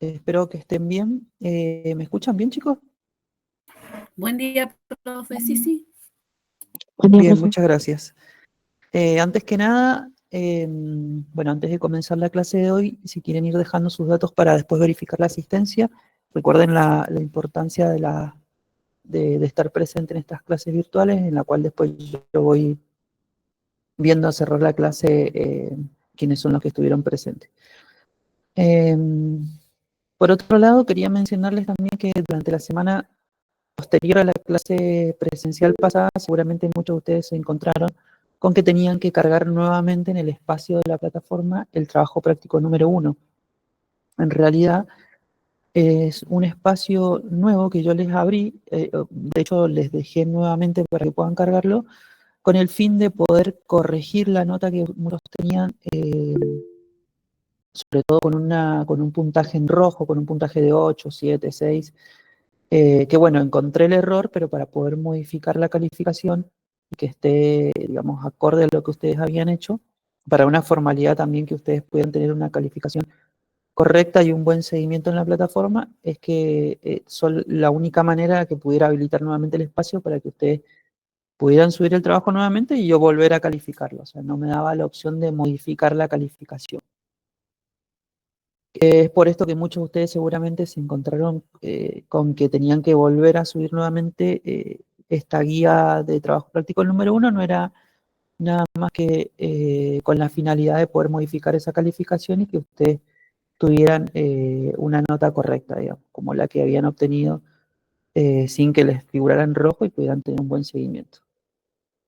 Espero que estén bien. ¿Me escuchan bien, chicos? Buen día, profe. Sí, sí. Bien, muchas gracias. Antes que nada, bueno, antes de comenzar la clase de hoy, si quieren ir dejando sus datos para después verificar la asistencia, recuerden la importancia de estar presente en estas clases virtuales, en la cual después yo voy viendo a cerrar la clase quiénes son los que estuvieron presentes. Por otro lado, quería mencionarles también que durante la semana posterior a la clase presencial pasada, seguramente muchos de ustedes se encontraron con que tenían que cargar nuevamente en el espacio de la plataforma el trabajo práctico número 1. En realidad es un espacio nuevo que yo les abrí, de hecho les dejé nuevamente para que puedan cargarlo, con el fin de poder corregir la nota que muchos tenían, sobre todo con un puntaje en rojo, con un puntaje de 8, 7, 6, que bueno, encontré el error, pero para poder modificar la calificación y que esté, digamos, acorde a lo que ustedes habían hecho, para una formalidad también que ustedes puedan tener una calificación correcta y un buen seguimiento en la plataforma, es que son la única manera que pudiera habilitar nuevamente el espacio para que ustedes pudieran subir el trabajo nuevamente y yo volver a calificarlo. O sea, no me daba la opción de modificar la calificación. Es por esto que muchos de ustedes seguramente se encontraron con que tenían que volver a subir nuevamente esta guía de trabajo práctico número 1. No era nada más que con la finalidad de poder modificar esa calificación y que ustedes tuvieran una nota correcta, digamos, como la que habían obtenido sin que les figurara en rojo y pudieran tener un buen seguimiento.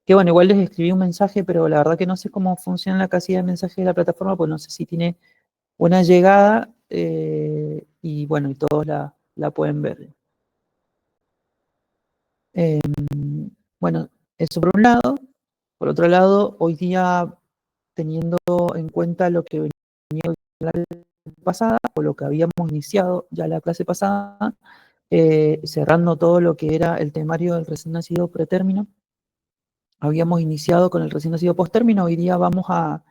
Que bueno, igual les escribí un mensaje, pero la verdad que no sé cómo funciona la casilla de mensajes de la plataforma, pues no sé si tiene una llegada y bueno, y todos la pueden ver. Bueno, eso por un lado. Por otro lado, hoy día, teniendo en cuenta lo que venía la clase pasada, o lo que habíamos iniciado ya la clase pasada, cerrando todo lo que era el temario del recién nacido pretérmino, habíamos iniciado con el recién nacido postérmino, hoy día vamos a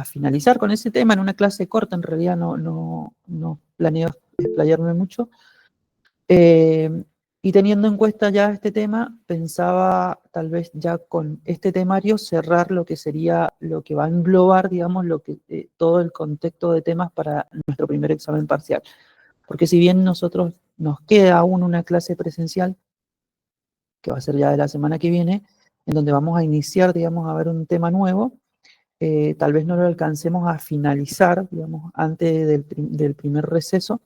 finalizar con ese tema en una clase corta, en realidad no planeo explayarme mucho. Y teniendo en cuenta ya este tema, pensaba tal vez ya con este temario cerrar lo que sería, lo que va a englobar, digamos, todo el contexto de temas para nuestro primer examen parcial. Porque si bien nosotros nos queda aún una clase presencial, que va a ser ya de la semana que viene, en donde vamos a iniciar, digamos, a ver un tema nuevo, tal vez no lo alcancemos a finalizar, digamos, antes del primer receso,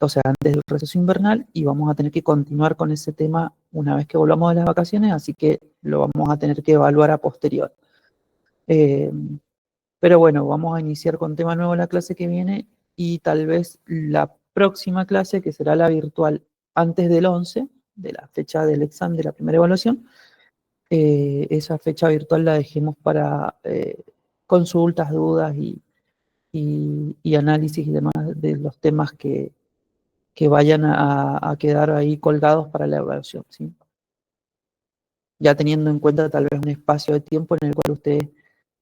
o sea, antes del receso invernal, y vamos a tener que continuar con ese tema una vez que volvamos de las vacaciones, así que lo vamos a tener que evaluar a posterior. Pero bueno, vamos a iniciar con tema nuevo la clase que viene y tal vez la próxima clase, que será la virtual antes del 11, de la fecha del examen, de la primera evaluación, esa fecha virtual la dejemos para consultas, dudas y análisis y demás de los temas que vayan a quedar ahí colgados para la evaluación, ¿sí? Ya teniendo en cuenta tal vez un espacio de tiempo en el cual ustedes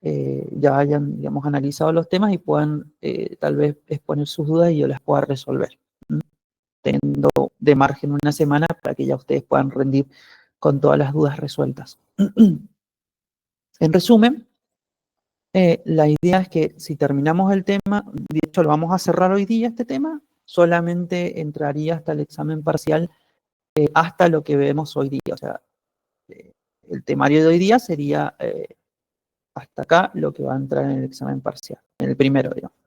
ya hayan, digamos, analizado los temas y puedan tal vez exponer sus dudas y yo las pueda resolver, ¿sí? Teniendo de margen una semana para que ya ustedes puedan rendir con todas las dudas resueltas. En resumen, la idea es que si terminamos el tema, de hecho lo vamos a cerrar hoy día este tema, solamente entraría hasta el examen parcial, hasta lo que vemos hoy día. O sea, el temario de hoy día sería hasta acá lo que va a entrar en el examen parcial, en el primero, digamos.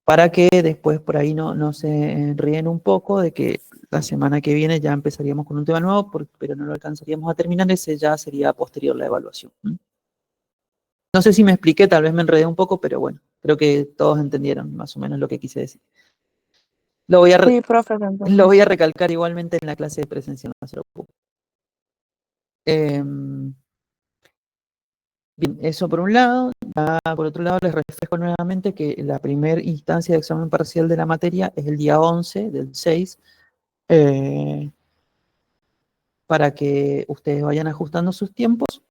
Para que después por ahí no se ríen un poco de que la semana que viene ya empezaríamos con un tema nuevo, pero no lo alcanzaríamos a terminar, ese ya sería posterior la evaluación. No sé si me expliqué, tal vez me enredé un poco, pero bueno, creo que todos entendieron más o menos lo que quise decir. Sí, profe, Lo voy a recalcar igualmente en la clase de presencial, no se preocupe. Bien, eso por un lado. Ya por otro lado, les reflejo nuevamente que la primera instancia de examen parcial de la materia es el día 11 del 6, para que ustedes vayan ajustando sus tiempos.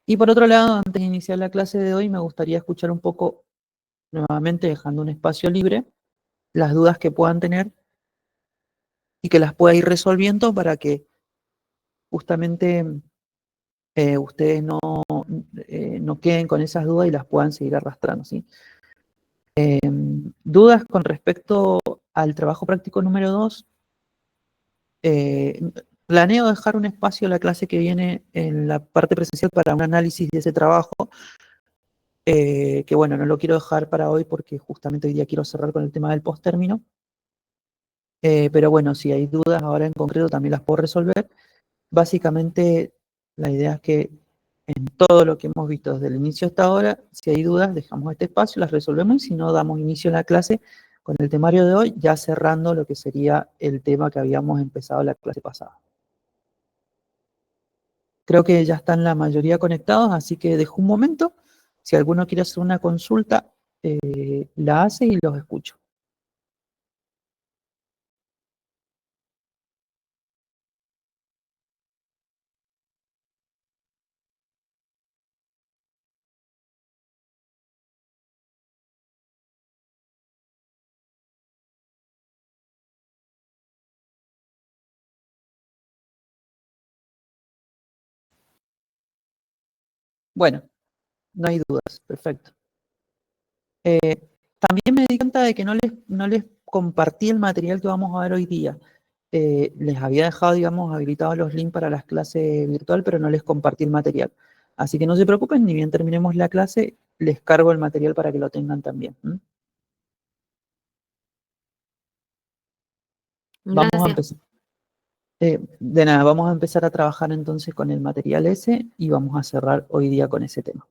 Y por otro lado, antes de iniciar la clase de hoy, me gustaría escuchar un poco, nuevamente dejando un espacio libre, las dudas que puedan tener y que las pueda ir resolviendo para que justamente ustedes no queden con esas dudas y las puedan seguir arrastrando, ¿sí? Dudas con respecto al trabajo práctico número 2. Planeo dejar un espacio la clase que viene en la parte presencial para un análisis de ese trabajo, que bueno, no lo quiero dejar para hoy porque justamente hoy día quiero cerrar con el tema del post-término. Pero bueno, si hay dudas ahora en concreto también las puedo resolver. Básicamente la idea es que en todo lo que hemos visto desde el inicio hasta ahora, si hay dudas dejamos este espacio, las resolvemos y si no damos inicio a la clase con el temario de hoy, ya cerrando lo que sería el tema que habíamos empezado la clase pasada. Creo que ya están la mayoría conectados, así que dejo un momento. Si alguno quiere hacer una consulta, la hace y los escucho. Bueno, no hay dudas, perfecto. También me di cuenta de que no les compartí el material que vamos a ver hoy día. Les había dejado, digamos, habilitados los links para las clases virtual, pero no les compartí el material. Así que no se preocupen, ni bien terminemos la clase, les cargo el material para que lo tengan también. Vamos a empezar. De nada, vamos a empezar a trabajar entonces con el material ese y vamos a cerrar hoy día con ese tema.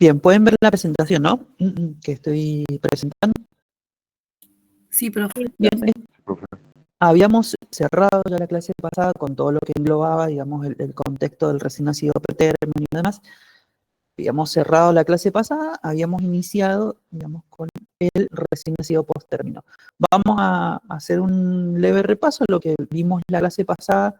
Bien, pueden ver la presentación, ¿no? Que estoy presentando. Sí, profe. Bien, habíamos cerrado ya la clase pasada con todo lo que englobaba, digamos, el contexto del recién nacido pretérmino y demás. Habíamos cerrado la clase pasada, habíamos iniciado, digamos, con el recién nacido posttérmino. Vamos a hacer un leve repaso de lo que vimos la clase pasada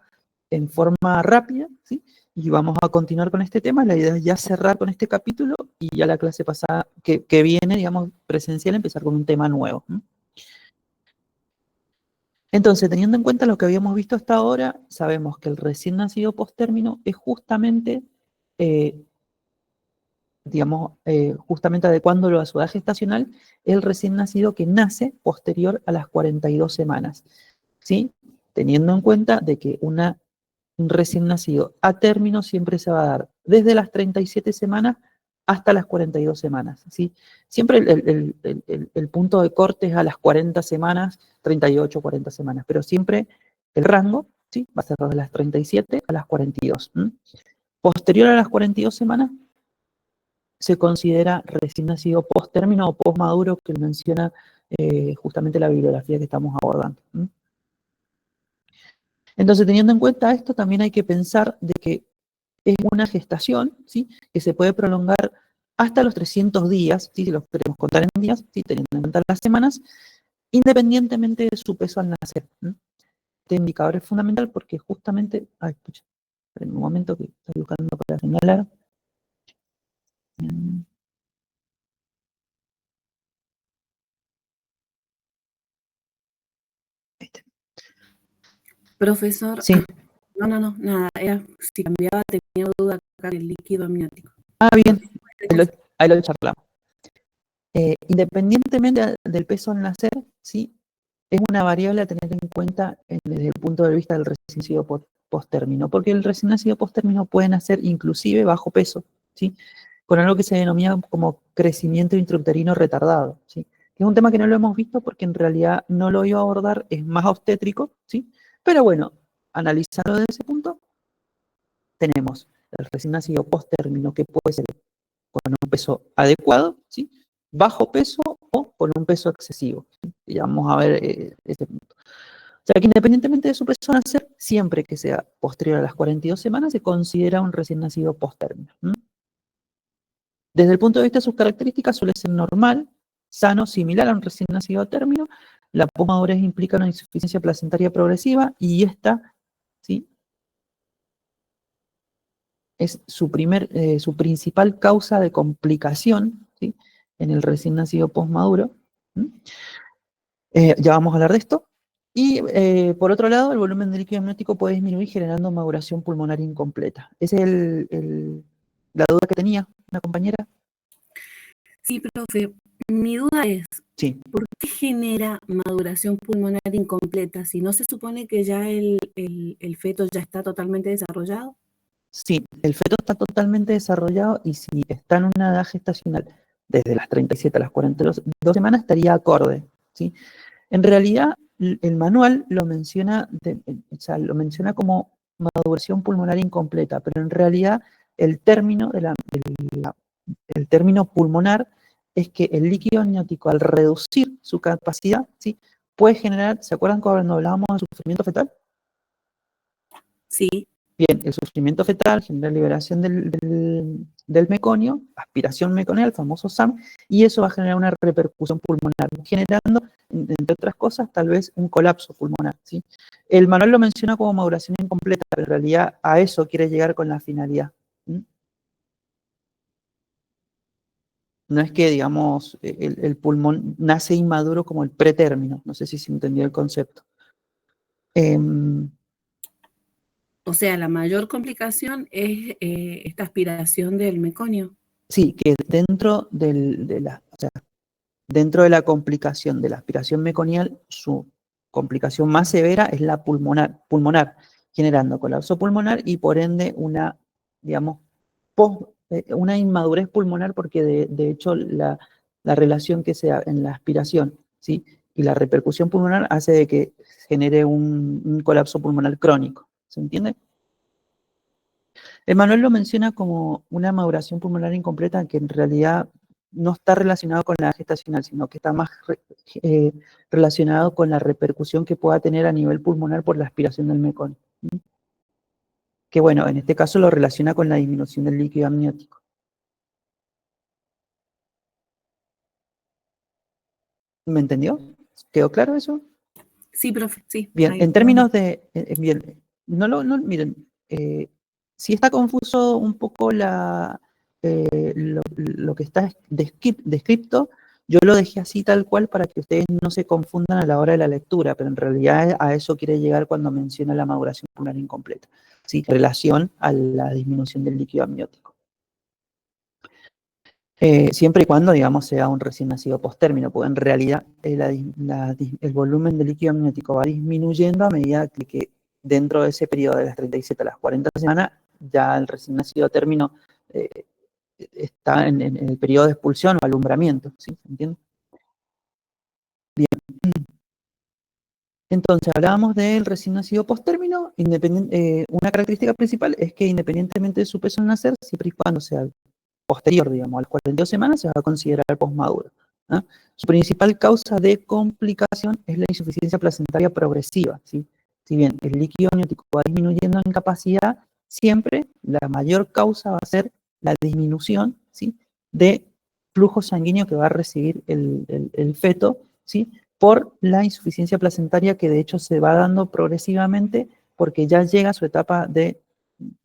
en forma rápida, ¿sí? Y vamos a continuar con este tema. La idea es ya cerrar con este capítulo y ya la clase pasada que viene, digamos, presencial, empezar con un tema nuevo. Entonces, teniendo en cuenta lo que habíamos visto hasta ahora, sabemos que el recién nacido posttérmino es justamente, digamos, justamente adecuándolo a su edad gestacional, el recién nacido que nace posterior a las 42 semanas, ¿sí? Teniendo en cuenta de que un recién nacido a término siempre se va a dar desde las 37 semanas hasta las 42 semanas, ¿sí? Siempre el punto de corte es a las 40 semanas, 38, 40 semanas, pero siempre el rango, ¿sí? Va a ser de las 37 a las 42. Posterior a las 42 semanas, se considera recién nacido post-término o post-maduro, que menciona justamente la bibliografía que estamos abordando. Entonces, teniendo en cuenta esto, también hay que pensar de que es una gestación, ¿sí? Que se puede prolongar hasta los 300 días, ¿sí? Si los queremos contar en días, ¿sí? Teniendo en cuenta las semanas, independientemente de su peso al nacer. Este indicador es fundamental porque justamente... Ay, escucha, en un momento que estoy buscando para señalar. Profesor. Sí. No, nada. Era, si cambiaba, tenía duda acá en el líquido amniótico. Bien, ahí lo charlamos. Independientemente del peso al nacer, ¿sí? Es una variable a tener en cuenta desde el punto de vista del recién nacido posttérmino, porque el recién nacido posttérmino puede nacer inclusive bajo peso, ¿sí? Con algo que se denomina como crecimiento intrauterino retardado, ¿sí? Que es un tema que no lo hemos visto porque en realidad no lo iba a abordar, es más obstétrico, ¿sí? Pero bueno, analizando desde ese punto, tenemos el recién nacido posttérmino que puede ser con un peso adecuado, ¿sí? Bajo peso o con un peso excesivo, ¿sí? Y vamos a ver ese punto. O sea que independientemente de su peso al nacer, siempre que sea posterior a las 42 semanas, se considera un recién nacido post-término. Desde el punto de vista de sus características, suele ser normal, sano, similar a un recién nacido a término. La posmadurez implica una insuficiencia placentaria progresiva y esta, ¿sí?, es su principal causa de complicación, ¿sí?, en el recién nacido posmaduro. Ya vamos a hablar de esto. Y por otro lado, el volumen de líquido amniótico puede disminuir generando maduración pulmonar incompleta. Esa es la duda que tenía una compañera. Sí, profe, mi duda es, Sí. ¿por qué genera maduración pulmonar incompleta si no se supone que ya el feto ya está totalmente desarrollado? Sí, el feto está totalmente desarrollado y si está en una edad gestacional desde las 37 a las 42 semanas estaría acorde, ¿sí? En realidad, el manual lo menciona, o sea, lo menciona como maduración pulmonar incompleta, pero en realidad el término, el término pulmonar es que el líquido amniótico, al reducir su capacidad, ¿sí?, puede generar, ¿se acuerdan cuando hablábamos de sufrimiento fetal? Sí. Bien, el sufrimiento fetal genera liberación del meconio, aspiración meconial, el famoso SAM, y eso va a generar una repercusión pulmonar, generando, entre otras cosas, tal vez un colapso pulmonar, ¿sí? El manual lo menciona como maduración incompleta, pero en realidad a eso quiere llegar con la finalidad. No es que, digamos, el pulmón nace inmaduro como el pretérmino, no sé si se entendió el concepto. O sea, la mayor complicación es esta aspiración del meconio. Sí, que dentro dentro de la complicación de la aspiración meconial, su complicación más severa es la pulmonar, generando colapso pulmonar y por ende una, digamos, una inmadurez pulmonar, porque de hecho la relación que sea en la aspiración, ¿sí?, y la repercusión pulmonar hace de que genere un colapso pulmonar crónico. ¿Se entiende? El manual lo menciona como una maduración pulmonar incompleta que en realidad no está relacionado con la edad gestacional, sino que está más relacionado con la repercusión que pueda tener a nivel pulmonar por la aspiración del meconio. Que bueno, en este caso lo relaciona con la disminución del líquido amniótico. ¿Me entendió? ¿Quedó claro eso? Sí, profe, sí. Bien, en términos de... bien, miren, si está confuso un poco lo que está descrito, yo lo dejé así tal cual para que ustedes no se confundan a la hora de la lectura, pero en realidad a eso quiere llegar cuando menciona la maduración pulmonar incompleta, ¿sí?, en relación a la disminución del líquido amniótico. Siempre y cuando, digamos, sea un recién nacido post-término, porque en realidad el volumen de líquido amniótico va disminuyendo a medida que dentro de ese periodo de las 37 a las 40 semanas, ya el recién nacido a término está en el periodo de expulsión o alumbramiento, ¿sí? ¿Entiendes? Bien. Entonces, hablábamos del recién nacido post-término. Una característica principal es que independientemente de su peso al nacer, siempre y cuando sea posterior, digamos, a las 42 semanas, se va a considerar posmaduro. Su principal causa de complicación es la insuficiencia placentaria progresiva, ¿sí? Si bien el líquido amniótico va disminuyendo en capacidad, siempre la mayor causa va a ser la disminución, ¿sí?, de flujo sanguíneo que va a recibir el feto, ¿sí?, por la insuficiencia placentaria que de hecho se va dando progresivamente porque ya llega a su etapa de,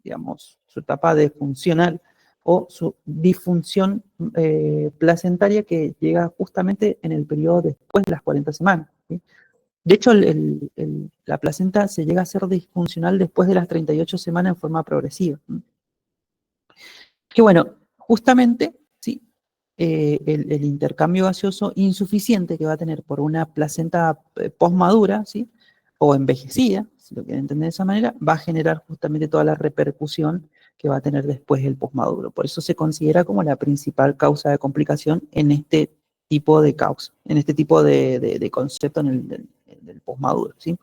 digamos, su etapa de funcional o su disfunción placentaria que llega justamente en el periodo después de las 40 semanas, ¿sí? De hecho, la placenta se llega a ser disfuncional después de las 38 semanas en forma progresiva. Que bueno, justamente, ¿sí?, el intercambio gaseoso insuficiente que va a tener por una placenta postmadura, ¿sí?, o envejecida, si lo quieren entender de esa manera, va a generar justamente toda la repercusión que va a tener después el posmaduro. Por eso se considera como la principal causa de complicación en este tipo de causa, en este tipo de concepto del posmaduro, ¿sí?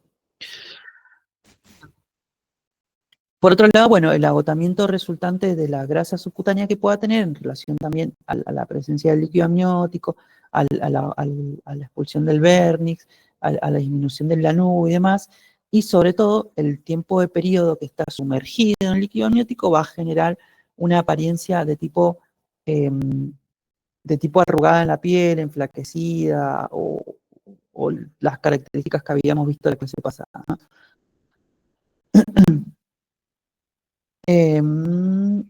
Por otro lado, bueno, el agotamiento resultante de la grasa subcutánea que pueda tener en relación también a la presencia del líquido amniótico, a la expulsión del vernix, a la disminución del lanugo y demás, y sobre todo el tiempo de periodo que está sumergido en el líquido amniótico va a generar una apariencia de tipo arrugada en la piel, enflaquecida, o las características que habíamos visto en la clase pasada, ¿no?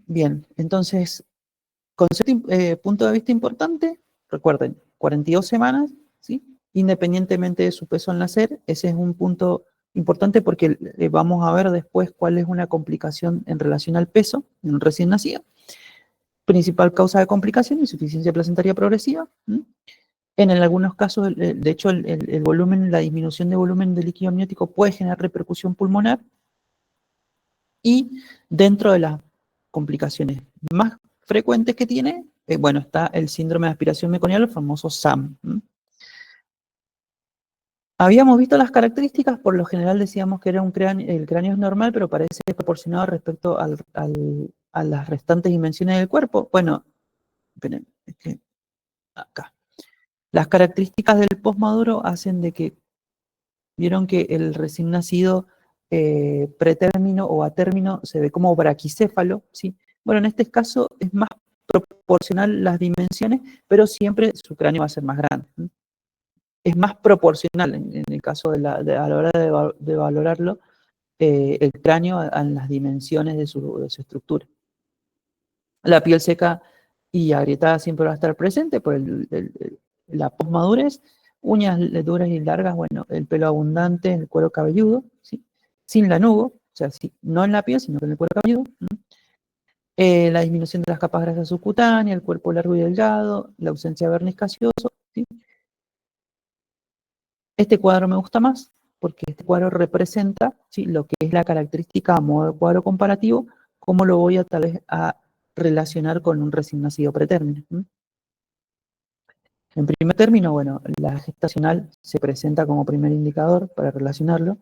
Bien, entonces, punto de vista importante, recuerden, 42 semanas, ¿sí? Independientemente de su peso al nacer, ese es un punto importante porque vamos a ver después cuál es una complicación en relación al peso en un recién nacido. Principal causa de complicación, insuficiencia placentaria progresiva. En algunos casos, de hecho, el volumen, la disminución de volumen de líquido amniótico puede generar repercusión pulmonar. Y dentro de las complicaciones más frecuentes que tiene, bueno, está el síndrome de aspiración meconial, el famoso SAM. Habíamos visto las características, por lo general decíamos que era el cráneo es normal, pero parece desproporcionado respecto a las restantes dimensiones del cuerpo. Bueno, esperen, es que acá. Las características del postmaduro hacen de que, vieron que el recién nacido pretérmino o a término se ve como braquicéfalo, ¿sí? Bueno, en este caso es más proporcional las dimensiones, pero siempre su cráneo va a ser más grande. Es más proporcional en el caso a la hora de valorarlo, el cráneo a las dimensiones de su estructura. La piel seca y agrietada siempre va a estar presente por la posmadurez, uñas duras y largas, bueno, el pelo abundante, el cuero cabelludo, ¿sí? Sin lanugo, o sea, sí, no en la piel, sino en el cuero cabelludo. La disminución de las capas grasas subcutáneas, el cuerpo largo y delgado, la ausencia de verniz gaseoso, ¿sí? Este cuadro me gusta más porque este cuadro representa, ¿sí?, lo que es la característica a modo de cuadro comparativo, cómo lo voy a tal vez a relacionar con un recién nacido pretérmino. En primer término, bueno, la gestacional se presenta como primer indicador para relacionarlo.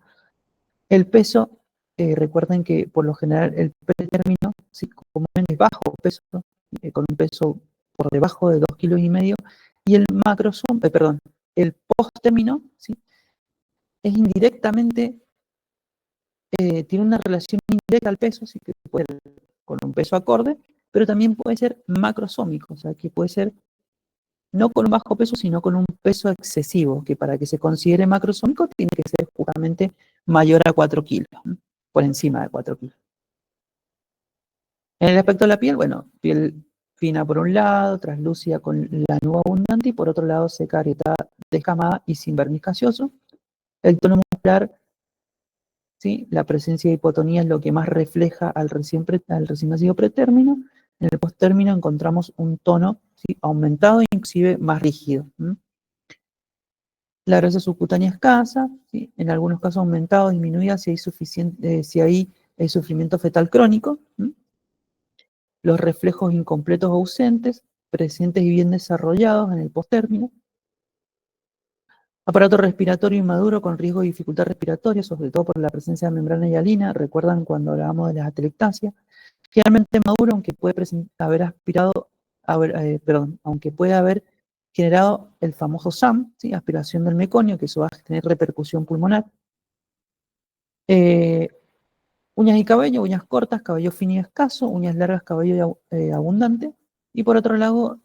El peso, recuerden que por lo general el pretérmino, ¿sí?, comúnmente es bajo peso, con un peso por debajo de 2,5 kilos, y el el posttérmino, ¿sí?, es indirectamente, tiene una relación indirecta al peso, ¿sí?, que puede ser con un peso acorde, pero también puede ser macrosómico, o sea, que puede ser no con un bajo peso, sino con un peso excesivo, que para que se considere macrosómico tiene que ser justamente mayor a 4 kilos, ¿no?, por encima de 4 kilos. En el aspecto de la piel, bueno, piel fina por un lado, translúcida con lanugo abundante, y por otro lado seca, agrietada, descamada y sin verniz gaseoso. El tono muscular, ¿sí?, la presencia de hipotonía es lo que más refleja al recién nacido pretérmino. En el posttérmino encontramos un tono, ¿sí?, aumentado e inclusive más rígido. La grasa subcutánea escasa, ¿sí?, en algunos casos aumentada o disminuida si hay sufrimiento fetal crónico. Los reflejos incompletos o ausentes, presentes y bien desarrollados en el posttérmino. Aparato respiratorio inmaduro con riesgo de dificultad respiratoria, sobre todo por la presencia de membrana hialina. ¿Recuerdan cuando hablábamos de las atelectasias? Generalmente maduro, aunque puede aunque puede haber generado el famoso SAM, ¿sí?, aspiración del meconio, que eso va a tener repercusión pulmonar. Uñas y cabello, uñas cortas, cabello fino y escaso, uñas largas, cabello abundante. Y por otro lado,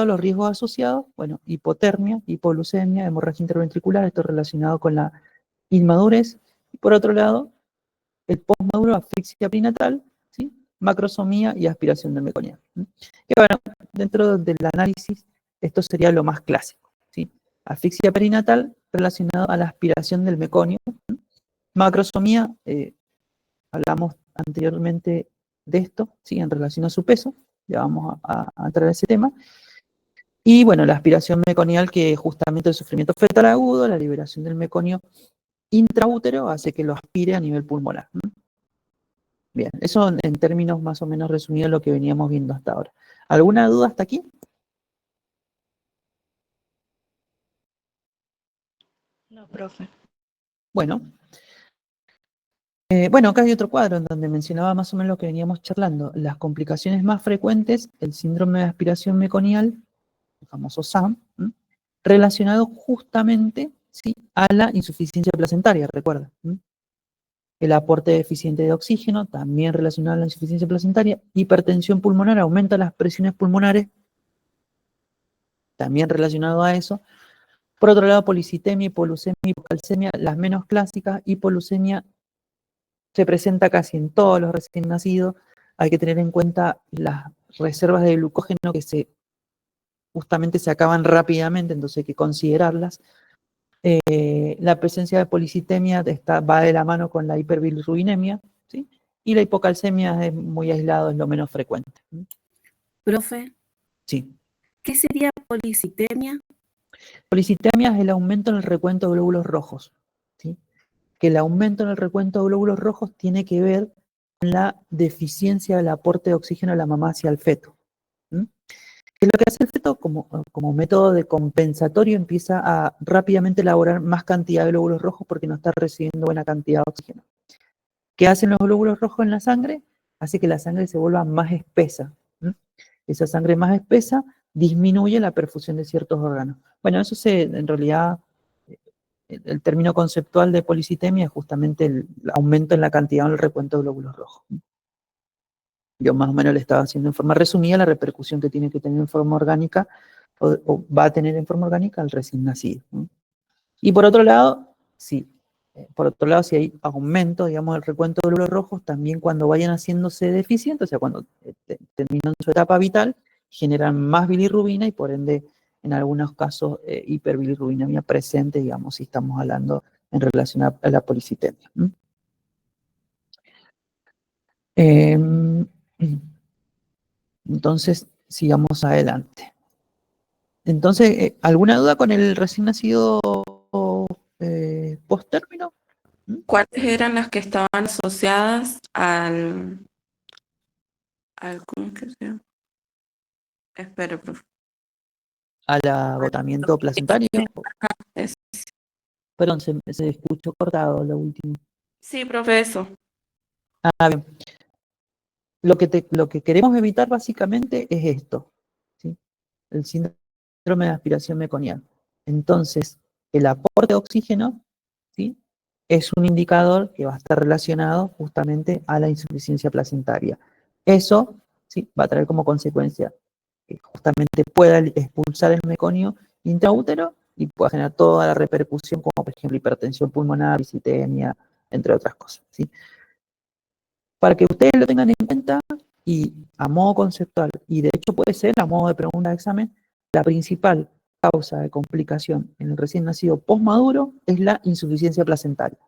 los riesgos asociados, bueno, hipotermia, hipoglucemia, hemorragia interventricular, esto relacionado con la inmadurez. Y por otro lado, el postmaduro, asfixia perinatal, ¿sí?, macrosomía y aspiración del meconio. Que bueno, dentro del análisis, esto sería lo más clásico, ¿sí? Asfixia perinatal relacionado a la aspiración del meconio. Macrosomía, hablamos anteriormente de esto, ¿sí?, en relación a su peso, ya vamos a entrar a ese tema. Y bueno, la aspiración meconial, que justamente el sufrimiento fetal agudo, la liberación del meconio intraútero, hace que lo aspire a nivel pulmonar. Bien, eso en términos más o menos resumidos lo que veníamos viendo hasta ahora. ¿Alguna duda hasta aquí? No, profe. Bueno, Bueno, acá hay otro cuadro en donde mencionaba más o menos lo que veníamos charlando. Las complicaciones más frecuentes, el síndrome de aspiración meconial, el famoso SAM, relacionado justamente, ¿sí?, a la insuficiencia placentaria, recuerda. El aporte deficiente de oxígeno, también relacionado a la insuficiencia placentaria. Hipertensión pulmonar, aumenta las presiones pulmonares, también relacionado a eso. Por otro lado, policitemia, hipoglucemia, hipocalcemia, las menos clásicas. Hipoglucemia se presenta casi en todos los recién nacidos. Hay que tener en cuenta las reservas de glucógeno que justamente se acaban rápidamente, entonces hay que considerarlas. La presencia de policitemia va de la mano con la hiperbilirrubinemia, ¿sí? Y la hipocalcemia es muy aislado, es lo menos frecuente. Profe, Sí. ¿qué sería policitemia? Policitemia es el aumento en el recuento de glóbulos rojos, ¿sí? Que el aumento en el recuento de glóbulos rojos tiene que ver con la deficiencia del aporte de oxígeno a la mamá hacia el feto. Que lo que hace el feto como método de compensatorio empieza a rápidamente elaborar más cantidad de glóbulos rojos porque no está recibiendo buena cantidad de oxígeno. ¿Qué hacen los glóbulos rojos en la sangre? Hace que la sangre se vuelva más espesa. Esa sangre más espesa disminuye la perfusión de ciertos órganos. Bueno, eso en realidad, el término conceptual de policitemia es justamente el aumento en la cantidad en el recuento de glóbulos rojos. Yo más o menos le estaba haciendo en forma resumida la repercusión que tiene que tener en forma orgánica o va a tener en forma orgánica al recién nacido. Y por otro lado, si hay aumento, digamos, del recuento de glóbulos rojos, también cuando vayan haciéndose deficientes, o sea, cuando terminan su etapa vital, generan más bilirrubina y por ende, en algunos casos, hiperbilirrubinemia presente, digamos, si estamos hablando en relación a la policitemia. Entonces, sigamos adelante. Entonces, ¿alguna duda con el recién nacido post-término? ¿Cuáles eran las que estaban asociadas al ¿cómo es que se llama? Espera, profe. ¿Al agotamiento placentario? Es- Perdón, se escuchó cortado lo último. Sí, profe, eso. Ah, bien. Lo que queremos evitar básicamente es esto, ¿sí? El síndrome de aspiración meconial. Entonces, el aporte de oxígeno, ¿sí?, es un indicador que va a estar relacionado justamente a la insuficiencia placentaria. Eso, ¿sí?, va a traer como consecuencia que justamente pueda expulsar el meconio intraútero y pueda generar toda la repercusión, como por ejemplo hipertensión pulmonar, discitemia, entre otras cosas, ¿sí? Para que ustedes lo tengan en cuenta y a modo conceptual, y de hecho puede ser a modo de pregunta de examen, la principal causa de complicación en el recién nacido postmaduro es la insuficiencia placentaria,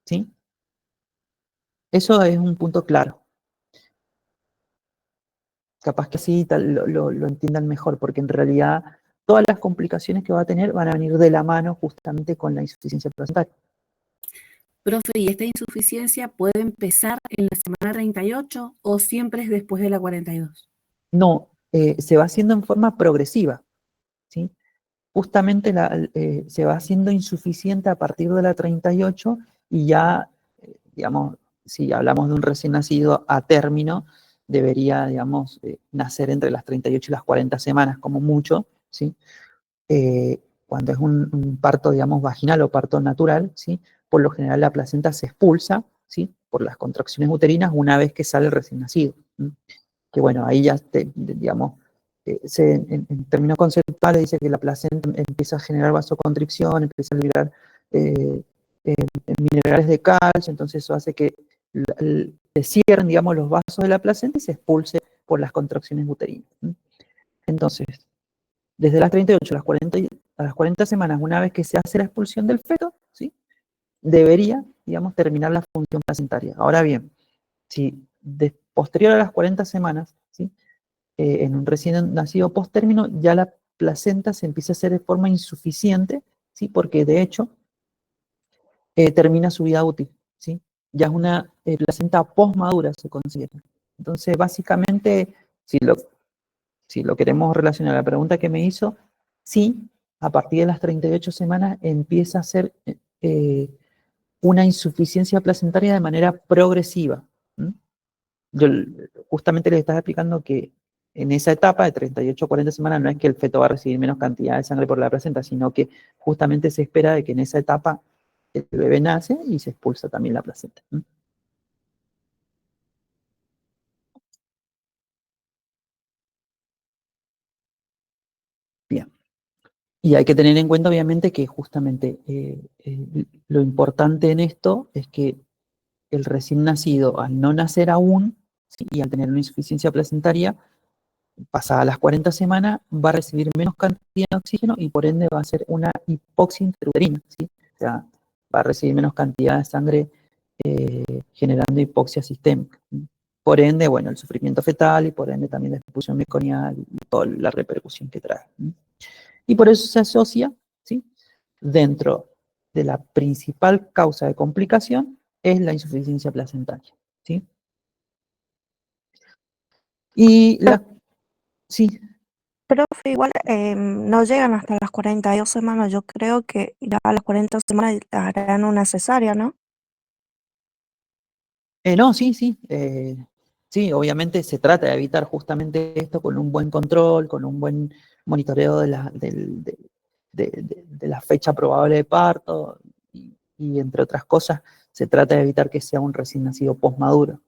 ¿sí? Eso es un punto claro. Capaz que así lo entiendan mejor, porque en realidad todas las complicaciones que va a tener van a venir de la mano justamente con la insuficiencia placentaria. Profe, ¿y esta insuficiencia puede empezar en la semana 38 o siempre es después de la 42? No, se va haciendo en forma progresiva, ¿sí? Justamente se va haciendo insuficiente a partir de la 38 y ya, digamos, si hablamos de un recién nacido a término, debería, digamos, nacer entre las 38 y las 40 semanas como mucho, ¿sí? Cuando es un parto, digamos, vaginal o parto natural, ¿sí?, por lo general la placenta se expulsa, ¿sí?, por las contracciones uterinas una vez que sale el recién nacido. Que bueno, ahí ya, digamos, en términos conceptuales dice que la placenta empieza a generar vasoconstricción, empieza a liberar minerales de calcio, entonces eso hace que se cierren, digamos, los vasos de la placenta y se expulse por las contracciones uterinas. Entonces, desde las 38 a las 40 semanas, una vez que se hace la expulsión del feto, ¿sí?, debería, digamos, terminar la función placentaria. Ahora bien, si posterior a las 40 semanas, ¿sí?, en un recién nacido post-término, ya la placenta se empieza a hacer de forma insuficiente, ¿sí?, porque de hecho termina su vida útil, ¿sí? Ya es una placenta post-madura, se considera. Entonces, básicamente, si lo queremos relacionar a la pregunta que me hizo, sí, a partir de las 38 semanas empieza a ser una insuficiencia placentaria de manera progresiva. Yo justamente les estaba explicando que en esa etapa de 38 a 40 semanas no es que el feto va a recibir menos cantidad de sangre por la placenta, sino que justamente se espera de que en esa etapa el bebé nace y se expulsa también la placenta. Bien. Y hay que tener en cuenta, obviamente, que justamente lo importante en esto es que el recién nacido, al no nacer aún, ¿sí? Y al tener una insuficiencia placentaria, pasadas las 40 semanas, va a recibir menos cantidad de oxígeno y por ende va a ser una hipoxia intrauterina, ¿sí? O sea, va a recibir menos cantidad de sangre generando hipoxia sistémica. ¿Sí? Por ende, bueno, el sufrimiento fetal y por ende también la expulsión meconial y toda la repercusión que trae. ¿Sí? Y por eso se asocia, ¿sí? Dentro de la principal causa de complicación es la insuficiencia placentaria. ¿Sí? Y la... Sí, Profe, igual no llegan hasta las 42 semanas. Yo creo que ya a las 40 semanas harán una cesárea, ¿no? no, sí, sí. Sí, obviamente se trata de evitar justamente esto con un buen control, con un buen monitoreo de la fecha probable de parto y entre otras cosas, se trata de evitar que sea un recién nacido postmaduro.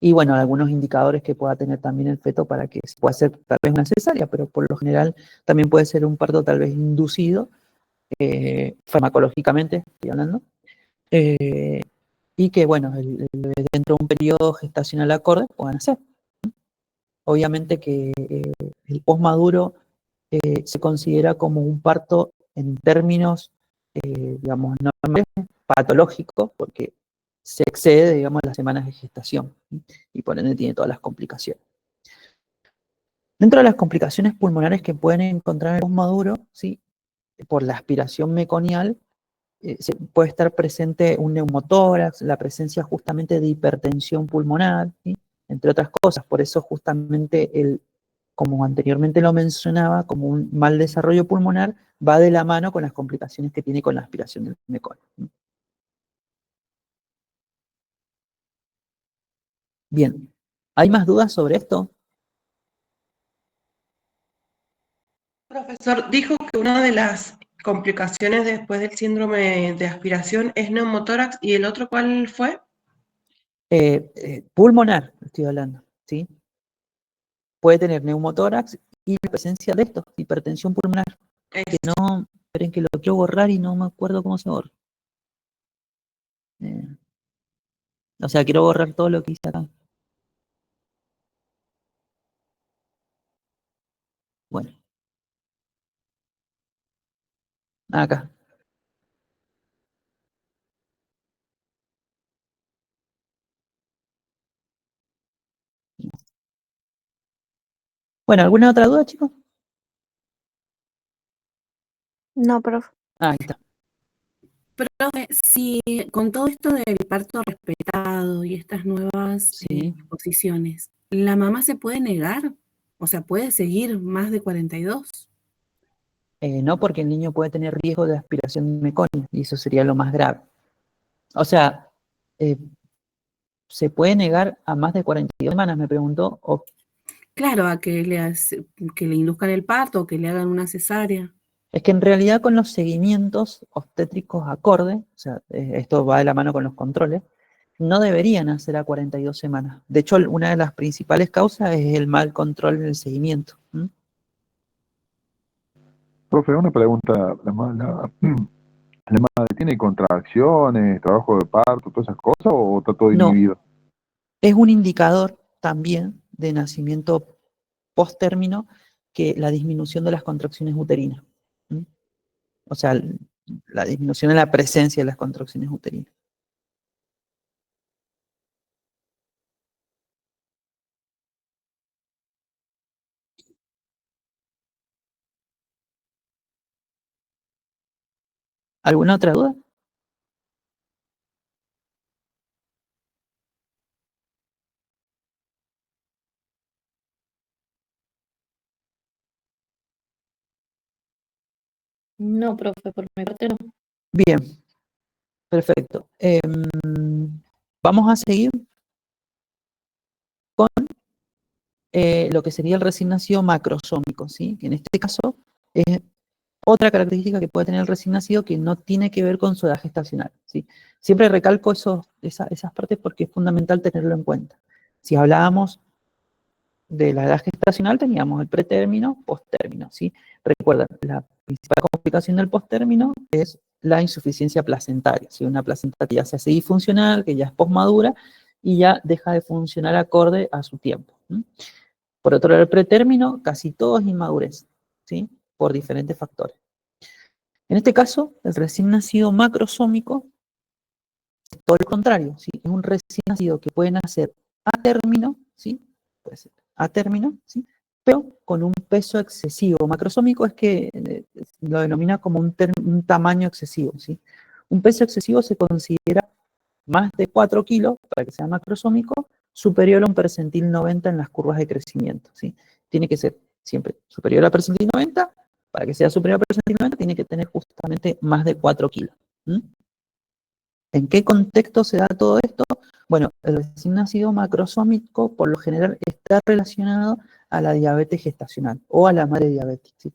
Y bueno, algunos indicadores que pueda tener también el feto para que se pueda hacer tal vez una cesárea, pero por lo general también puede ser un parto tal vez inducido, farmacológicamente, estoy hablando, eh, y que bueno, dentro de un periodo gestacional acorde puedan hacer. Obviamente que el postmaduro se considera como un parto en términos, digamos, normales, patológicos, porque se excede, digamos, las semanas de gestación, ¿sí? Y por ende tiene todas las complicaciones. Dentro de las complicaciones pulmonares que pueden encontrar en el postmaduro, ¿sí? Por la aspiración meconial, puede estar presente un neumotórax, la presencia justamente de hipertensión pulmonar, ¿sí? Entre otras cosas. Por eso justamente, como anteriormente lo mencionaba, como un mal desarrollo pulmonar, va de la mano con las complicaciones que tiene con la aspiración del meconio. Bien, ¿hay más dudas sobre esto? Profesor, dijo que una de las complicaciones después del síndrome de aspiración es neumotórax y el otro, ¿cuál fue? Pulmonar, estoy hablando, ¿sí? Puede tener neumotórax y la presencia de esto, hipertensión pulmonar. Que no, esperen que lo quiero borrar y no me acuerdo cómo se borra. O sea, quiero borrar todo lo que hice acá. Bueno, acá. Bueno, ¿alguna otra duda, chicos? No, profe. Ahí está. Profe, si con todo esto del parto respetado y estas nuevas Sí. posiciones, ¿la mamá se puede negar? O sea, ¿puede seguir más de 42? No, porque el niño puede tener riesgo de aspiración mecónica y eso sería lo más grave. O sea, eh, ¿se puede negar a más de 42 semanas? Me preguntó. Claro, a que le induzcan el parto o que le hagan una cesárea. Es que en realidad con los seguimientos obstétricos acorde, o sea, esto va de la mano con los controles, no deberían hacer a 42 semanas. De hecho, una de las principales causas es el mal control en el seguimiento. Profe, una pregunta. ¿La madre tiene contracciones, trabajo de parto, todas esas cosas o está todo No, inhibido? es un indicador también de nacimiento post-término que la disminución de las contracciones uterinas. ¿Mm? O sea, la disminución de la presencia de las contracciones uterinas. ¿Alguna otra duda? No, profe, por mi parte no. Bien. Perfecto. Vamos a seguir con lo que sería el recién nacido macrosómico, ¿sí? Que en este caso es otra característica que puede tener el recién nacido que no tiene que ver con su edad gestacional, ¿sí? Siempre recalco esas partes porque es fundamental tenerlo en cuenta. Si hablábamos de la edad gestacional, teníamos el pretérmino, posttérmino, ¿sí? Recuerden, la principal complicación del posttérmino es la insuficiencia placentaria, ¿sí? Una placenta que ya se hace disfuncional, que ya es posmadura y ya deja de funcionar acorde a su tiempo, ¿sí? Por otro lado, el pretérmino, casi todo es inmadurez, ¿sí? Por diferentes factores. En este caso, el recién nacido macrosómico es todo lo contrario, ¿sí? Es un recién nacido que puede nacer a término, ¿sí? Puede ser a término, ¿sí? Pero con un peso excesivo. Macrosómico es que lo denomina como un tamaño excesivo, ¿sí? Un peso excesivo se considera más de 4 kilos, para que sea macrosómico, superior a un percentil 90 en las curvas de crecimiento, ¿sí? Tiene que ser siempre superior al percentil 90, para que sea superior al percentil 90 tiene que tener justamente más de 4 kilos. ¿Mm? ¿En qué contexto se da todo esto? Bueno, el recién nacido macrosómico por lo general está relacionado a la diabetes gestacional o a la madre diabética, ¿sí?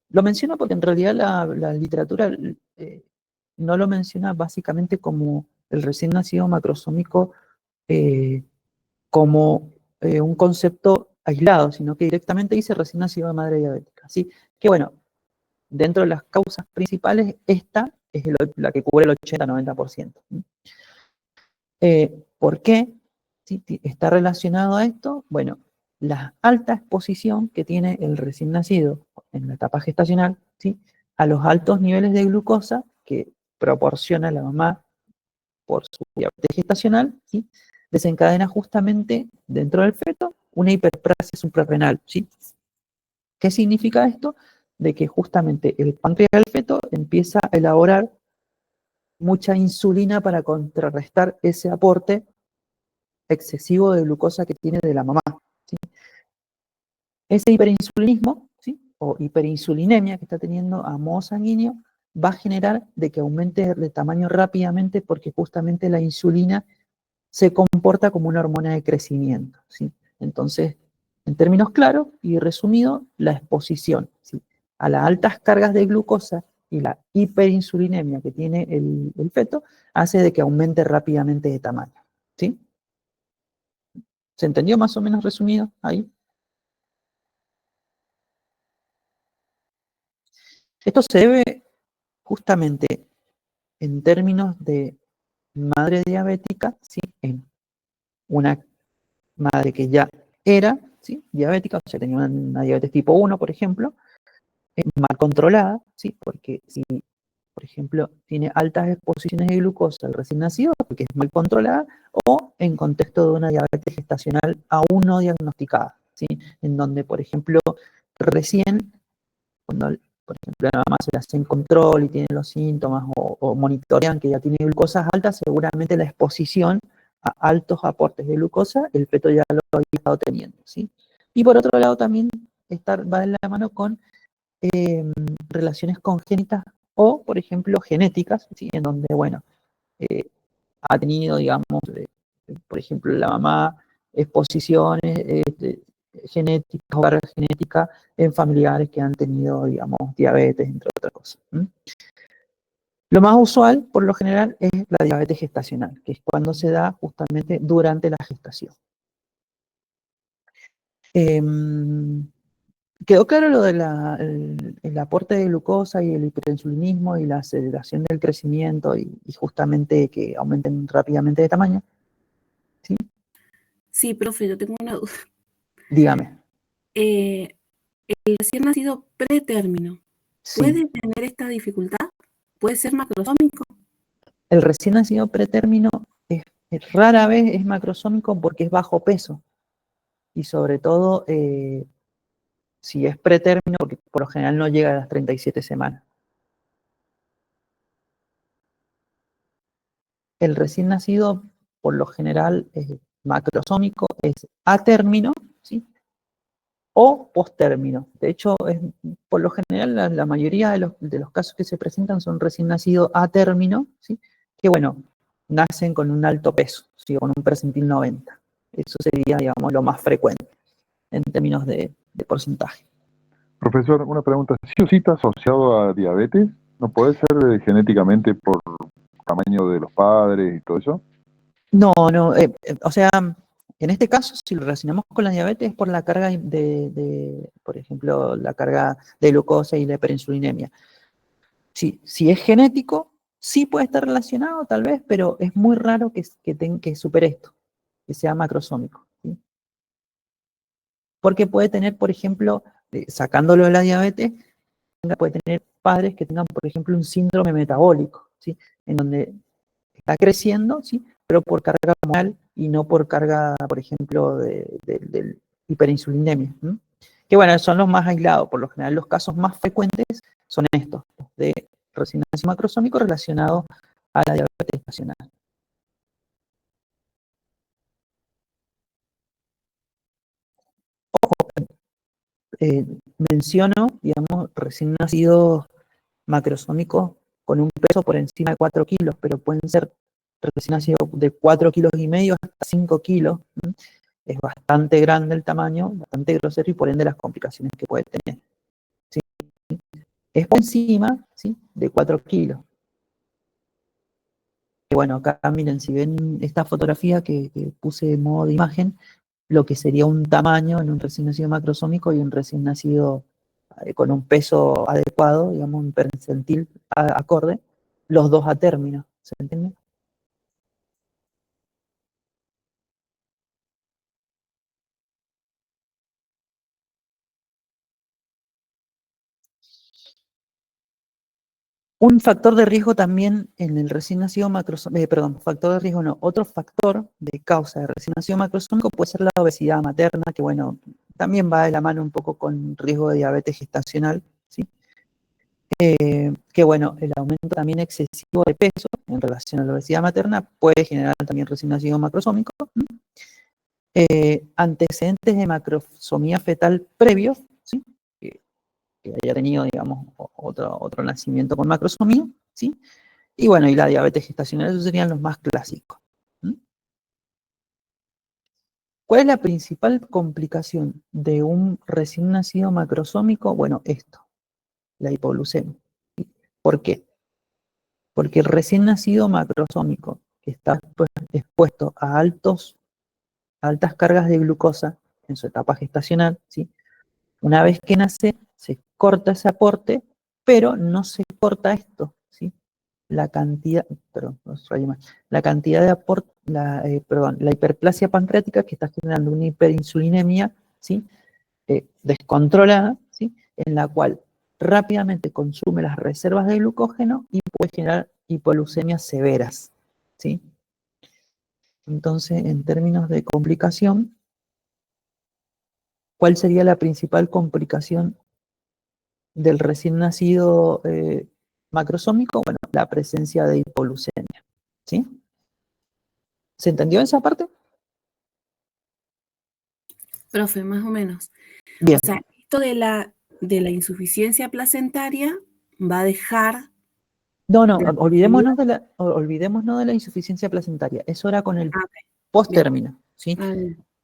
Lo menciono porque en realidad la literatura no lo menciona básicamente como el recién nacido macrosómico como un concepto aislado, sino que directamente dice recién nacido de madre diabética. Así que bueno, dentro de las causas principales, esta es la que cubre el 80-90%. ¿Por qué? ¿Sí? ¿Está relacionado a esto? Bueno, la alta exposición que tiene el recién nacido en la etapa gestacional, ¿sí? A los altos niveles de glucosa que proporciona la mamá por su diabetes gestacional, ¿sí? Desencadena justamente dentro del feto una hiperplasia suprarrenal, ¿sí? ¿Qué significa esto? De que justamente el páncreas del feto empieza a elaborar mucha insulina para contrarrestar ese aporte excesivo de glucosa que tiene de la mamá, ¿sí? Ese hiperinsulinismo, ¿sí? O hiperinsulinemia que está teniendo a modo sanguíneo va a generar de que aumente de tamaño rápidamente porque justamente la insulina se comporta como una hormona de crecimiento, ¿sí? Entonces, en términos claros y resumidos, la exposición, ¿sí? A las altas cargas de glucosa y la hiperinsulinemia que tiene el feto hace de que aumente rápidamente de tamaño, ¿sí? ¿Se entendió más o menos resumido ahí? Esto se debe justamente en términos de madre diabética, ¿sí? En una madre que ya era, ¿sí? Diabética, o sea, tenía una diabetes tipo 1, por ejemplo, mal controlada, ¿sí? Porque si, por ejemplo, tiene altas exposiciones de glucosa al recién nacido, porque es mal controlada, o en contexto de una diabetes gestacional aún no diagnosticada, ¿sí? En donde, por ejemplo, recién, cuando, por ejemplo, la mamá se le hace en control y tiene los síntomas o monitorean que ya tiene glucosas altas, seguramente la exposición a altos aportes de glucosa, el feto ya lo había estado teniendo, ¿sí? Y por otro lado también va de la mano con relaciones congénitas o, por ejemplo, genéticas, ¿sí? En donde, bueno, ha tenido, digamos, por ejemplo, la mamá, exposiciones genéticas o carga genética en familiares que han tenido, digamos, diabetes, entre otras cosas. Lo más usual, por lo general, es la diabetes gestacional, que es cuando se da justamente durante la gestación. ¿Quedó claro lo del el aporte de glucosa y el hiperinsulinismo y la aceleración del crecimiento y justamente que aumenten rápidamente de tamaño? ¿Sí? Sí, profe, yo tengo una duda. Dígame. El recién nacido pretérmino, Sí. ¿puede tener esta dificultad? ¿Puede ser macrosómico? El recién nacido pretérmino rara vez es macrosómico porque es bajo peso. Y sobre todo, si es pretérmino, porque por lo general no llega a las 37 semanas. El recién nacido, por lo general, macrosómico es a término, ¿sí? O postérmino. De hecho, por lo general, la mayoría de los casos que se presentan son recién nacidos a término, ¿sí? que bueno, nacen con un alto peso, ¿sí? Con un percentil 90. Eso sería, digamos, lo más frecuente en términos de porcentaje. Profesor, una pregunta. ¿Sí o sí está asociado a diabetes? ¿No puede ser genéticamente por tamaño de los padres y todo eso? No, o sea, en este caso, si lo relacionamos con la diabetes, es por la carga por ejemplo, la carga de glucosa y la hiperinsulinemia. Si es genético, sí puede estar relacionado, tal vez, pero es muy raro que supere esto, que sea macrosómico, ¿sí? Porque puede tener, por ejemplo, sacándolo de la diabetes, puede tener padres que tengan, por ejemplo, un síndrome metabólico, ¿sí? En donde está creciendo, ¿sí? Pero por carga hormonal y no por carga, por ejemplo, de hiperinsulinemia, ¿sí? Que bueno, son los más aislados. Por lo general, los casos más frecuentes son estos, de resonancia macrosómico relacionados a la diabetes gestacional. Menciono, digamos, recién nacidos macrosómicos con un peso por encima de 4 kilos, pero pueden ser recién nacidos de 4,5 kilos hasta 5 kilos. ¿Sí? Es bastante grande el tamaño, bastante grosero y por ende las complicaciones que puede tener. ¿Sí? Es por encima, ¿sí? De 4 kilos. Y bueno, acá miren, si ven esta fotografía que puse en modo de imagen, lo que sería un tamaño en un recién nacido macrosómico y un recién nacido con un peso adecuado, digamos, un percentil acorde, los dos a término, ¿se entiende? Un factor de riesgo también en el recién nacido macrosómico, factor de riesgo no, otro factor de causa de recién nacido macrosómico puede ser la obesidad materna, que bueno, también va de la mano un poco con riesgo de diabetes gestacional, ¿sí? Que bueno, el aumento también excesivo de peso en relación a la obesidad materna puede generar también recién nacido macrosómico. Antecedentes de macrosomía fetal previos, ¿sí? Que haya tenido, digamos, otro nacimiento con macrosomía, ¿sí? Y bueno, y la diabetes gestacional, esos serían los más clásicos. ¿Mm? ¿Cuál es la principal complicación de un recién nacido macrosómico? Bueno, esto, la hipoglucemia. ¿Por qué? Porque el recién nacido macrosómico que está expuesto a altas cargas de glucosa en su etapa gestacional, ¿sí? Una vez que nace, se corta ese aporte, pero no se corta esto, ¿sí? La cantidad, perdón, la cantidad de aporte, la hiperplasia pancreática que está generando una hiperinsulinemia, ¿sí? Descontrolada, ¿sí? En la cual rápidamente consume las reservas de glucógeno y puede generar hipoglucemias severas, ¿sí? Entonces, en términos de complicación, ¿cuál sería la principal complicación del recién nacido macrosómico? Bueno, la presencia de hipoglucemia, ¿sí? ¿Se entendió esa parte? Profe, más o menos. Bien. O sea, esto de la insuficiencia placentaria va a dejar... No, de- olvidémonos de la insuficiencia placentaria. Eso era con el Ah, ok, post-término, ¿sí? ah,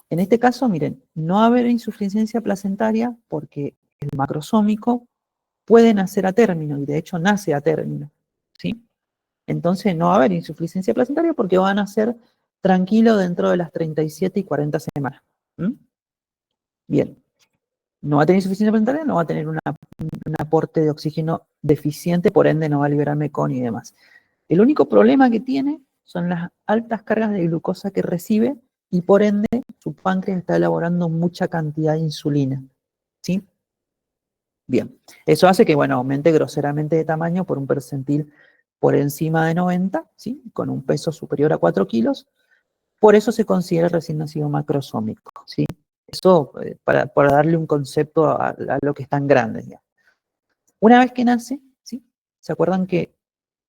En este caso, miren, no va a haber insuficiencia placentaria porque el macrosómico puede nacer a término y de hecho nace a término, ¿sí? Entonces no va a haber insuficiencia placentaria porque va a nacer tranquilo dentro de las 37 y 40 semanas. ¿Mm? Bien, no va a tener insuficiencia placentaria, no va a tener un aporte de oxígeno deficiente, por ende no va a liberar mecón y demás. El único problema que tiene son las altas cargas de glucosa que recibe y por ende su páncreas está elaborando mucha cantidad de insulina, ¿sí? Bien, eso hace que, bueno, aumente groseramente de tamaño por un percentil por encima de 90, ¿sí? Con un peso superior a 4 kilos. Por eso se considera el recién nacido macrosómico, ¿sí? Eso para darle un concepto a lo que es tan grande, digamos. Una vez que nace, ¿sí? ¿Se acuerdan que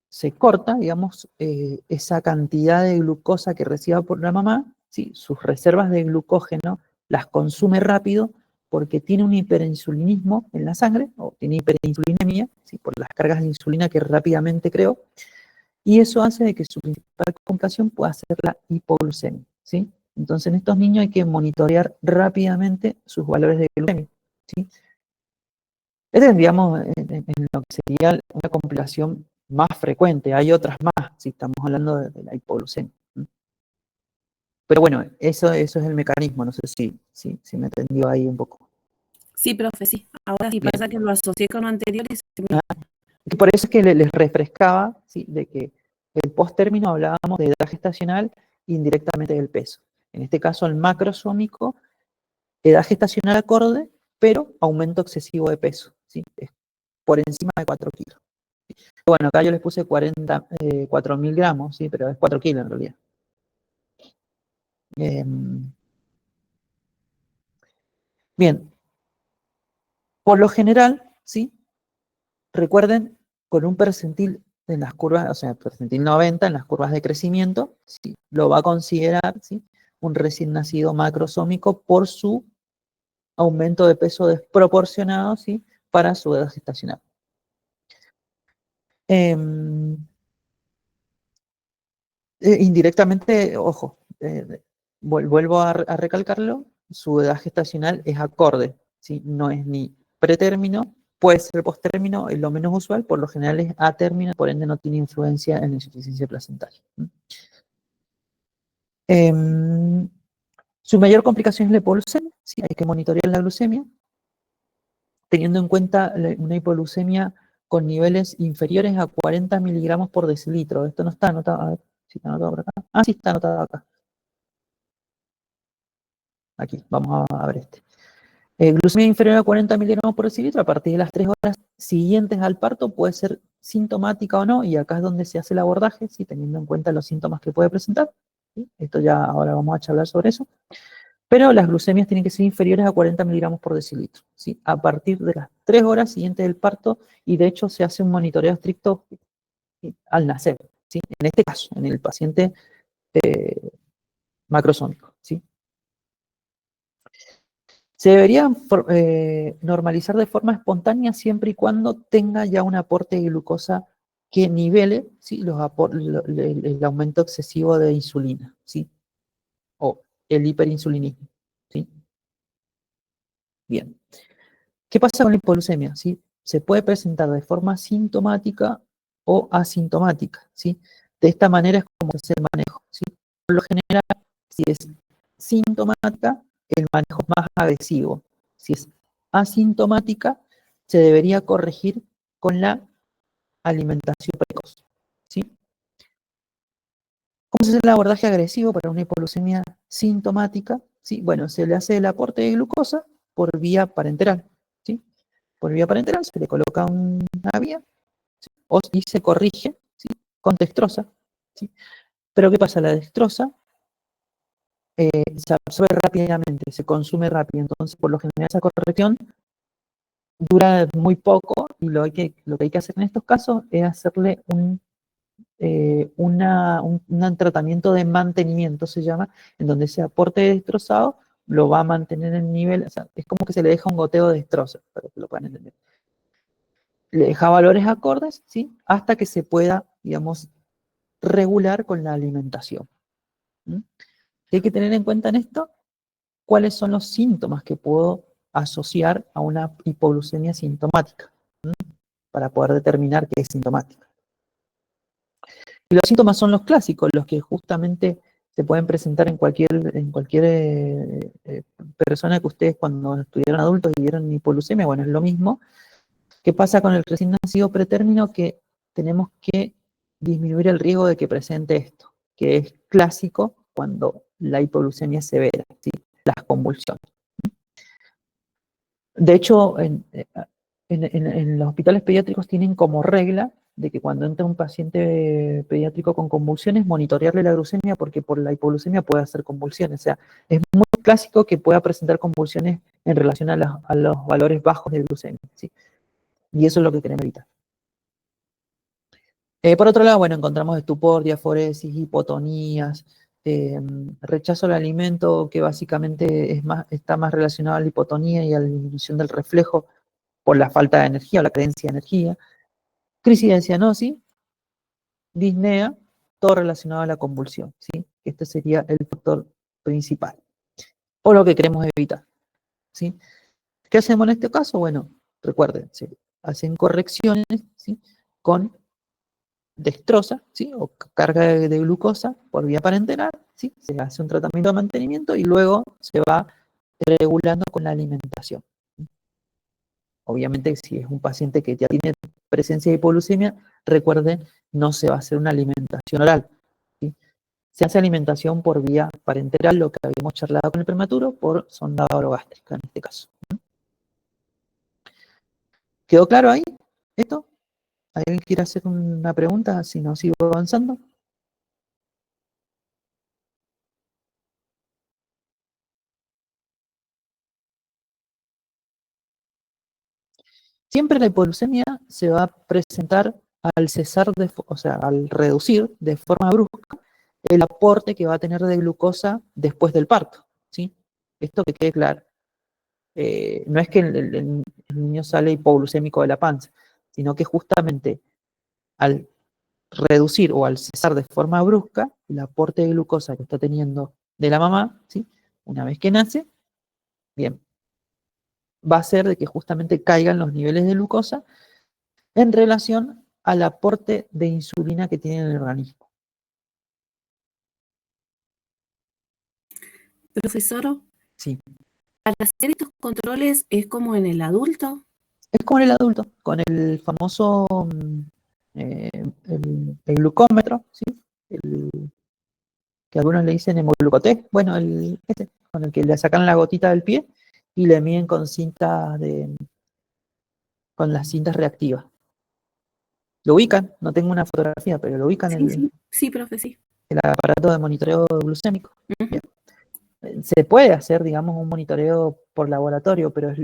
se corta, digamos, esa cantidad de glucosa que reciba por la mamá? ¿Sí? Sus reservas de glucógeno las consume rápido porque tiene un hiperinsulinismo en la sangre, o tiene hiperinsulinemia, ¿sí? Por las cargas de insulina que rápidamente creó, y eso hace de que su principal complicación pueda ser la hipoglucemia, ¿sí? Entonces, en estos niños hay que monitorear rápidamente sus valores de glucemia, ¿sí? Este es, digamos, en lo que sería una complicación más frecuente. Hay otras más, si estamos hablando de la hipoglucemia. Pero bueno, eso es el mecanismo. No sé si me entendió ahí un poco. Sí, profe, sí. Ahora sí Bien. pasa que lo asocié con lo anterior y se me... Por eso es que les refrescaba, ¿sí?, de que el post-término hablábamos de edad gestacional indirectamente del peso. En este caso, el macrosómico, edad gestacional acorde, pero aumento excesivo de peso, ¿sí? Es por encima de 4 kilos. Bueno, acá yo les puse 4.000 gramos, ¿sí? Pero es 4 kilos en realidad. Bien, por lo general, ¿sí? Recuerden, con un percentil en las curvas, o sea, percentil 90 en las curvas de crecimiento, ¿sí?, lo va a considerar, ¿sí?, un recién nacido macrosómico por su aumento de peso desproporcionado, ¿sí?, para su edad gestacional. Indirectamente, ojo, vuelvo a recalcarlo, su edad gestacional es acorde, ¿sí? No es ni pretérmino, puede ser posttérmino, es lo menos usual, por lo general es a término, por ende no tiene influencia en la insuficiencia placentaria. Su mayor complicación es la hipoglucemia, ¿sí? Hay que monitorear la glucemia, teniendo en cuenta una hipoglucemia con niveles inferiores a 40 miligramos por decilitro. Esto no está anotado, a ver si está anotado por acá. Ah, sí, está anotado acá. Aquí, vamos a ver este. Glucemia inferior a 40 miligramos por decilitro a partir de las 3 horas siguientes al parto puede ser sintomática o no, y acá es donde se hace el abordaje, ¿sí?, teniendo en cuenta los síntomas que puede presentar, ¿sí? Esto ya ahora vamos a charlar sobre eso. Pero las glucemias tienen que ser inferiores a 40 miligramos por decilitro, ¿sí?, a partir de las 3 horas siguientes del parto, y de hecho se hace un monitoreo estricto, ¿sí?, al nacer, ¿sí?, en este caso, en el paciente macrosómico, ¿sí? Se debería normalizar de forma espontánea siempre y cuando tenga ya un aporte de glucosa que nivele, ¿sí?, el aumento excesivo de insulina, ¿sí?, o el hiperinsulinismo, ¿sí? Bien. ¿Qué pasa con la hipoglucemia? ¿Sí? Se puede presentar de forma sintomática o asintomática, ¿sí? De esta manera es como se hace el manejo, ¿sí? Por lo general, si es sintomática, el manejo es más agresivo. Si es asintomática, se debería corregir con la alimentación precoz, ¿sí? ¿Cómo se hace el abordaje agresivo para una hipoglucemia sintomática? ¿Sí? Bueno, se le hace el aporte de glucosa por vía parenteral, ¿sí? Por vía parenteral se le coloca una vía, ¿sí?, y se corrige, ¿sí?, con dextrosa, ¿sí? Pero ¿qué pasa? La dextrosa se absorbe rápidamente, se consume rápido, entonces por lo general esa corrección dura muy poco, y lo que hay que hacer en estos casos es hacerle un tratamiento de mantenimiento, se llama, en donde ese aporte destrozado lo va a mantener en nivel, o sea, es como que se le deja un goteo de destrozo, para que lo puedan entender. Le deja valores acordes, ¿sí?, hasta que se pueda, digamos, regular con la alimentación. Hay que tener en cuenta en esto cuáles son los síntomas que puedo asociar a una hipoglucemia sintomática, para poder determinar qué es sintomática. Y los síntomas son los clásicos, los que justamente se pueden presentar en cualquier persona que ustedes cuando estuvieron adultos y vieron hipoglucemia. Bueno, es lo mismo. ¿Qué pasa con el recién nacido pretérmino? Que tenemos que disminuir el riesgo de que presente esto, que es clásico cuando la hipoglucemia es severa, ¿sí?, las convulsiones. De hecho, en los hospitales pediátricos tienen como regla de que cuando entra un paciente pediátrico con convulsiones, monitorearle la glucemia, porque por la hipoglucemia puede hacer convulsiones. O sea, es muy clásico que pueda presentar convulsiones en relación a los valores bajos de glucemia, ¿sí? Y eso es lo que queremos evitar. Por otro lado, bueno, encontramos estupor, diaforesis, hipotonías, rechazo al alimento, que básicamente está más relacionado a la hipotonía y a la disminución del reflejo por la falta de energía o la carencia de energía. Crisis de cianosis, disnea, todo relacionado a la convulsión, ¿sí? Este sería el factor principal, o lo que queremos evitar, ¿sí? ¿Qué hacemos en este caso? Bueno, recuerden, se hacen correcciones, ¿sí? Con dextrosa, ¿sí? O carga de glucosa por vía parenteral, ¿sí? Se hace un tratamiento de mantenimiento y luego se va regulando con la alimentación. Obviamente, si es un paciente que ya tiene presencia de hipoglucemia, recuerden, no se va a hacer una alimentación oral, ¿sí? Se hace alimentación por vía parenteral, lo que habíamos charlado con el prematuro, por sonda orogástrica en este caso. ¿Quedó claro ahí esto? ¿Alguien quiere hacer una pregunta? Si no, sigo avanzando. Siempre la hipoglucemia se va a presentar al cesar, o sea, al reducir de forma brusca el aporte que va a tener de glucosa después del parto, ¿sí? Esto que quede claro. No es que el niño sale hipoglucémico de la panza, sino que justamente al reducir o al cesar de forma brusca el aporte de glucosa que está teniendo de la mamá, ¿sí? Una vez que nace, bien, va a ser de que justamente caigan los niveles de glucosa en relación al aporte de insulina que tiene el organismo. Profesor, Sí. para hacer estos controles es como en el adulto. Es como en el adulto, con el famoso eh, el glucómetro, ¿sí? El, que algunos le dicen hemoglucotest, bueno, ese, con el que le sacan la gotita del pie y le miden con con las cintas reactivas. Lo ubican, no tengo una fotografía, pero lo ubican Sí, profe, sí. el aparato de monitoreo glucémico. Ujú. Bien. Se puede hacer, digamos, un monitoreo por laboratorio, pero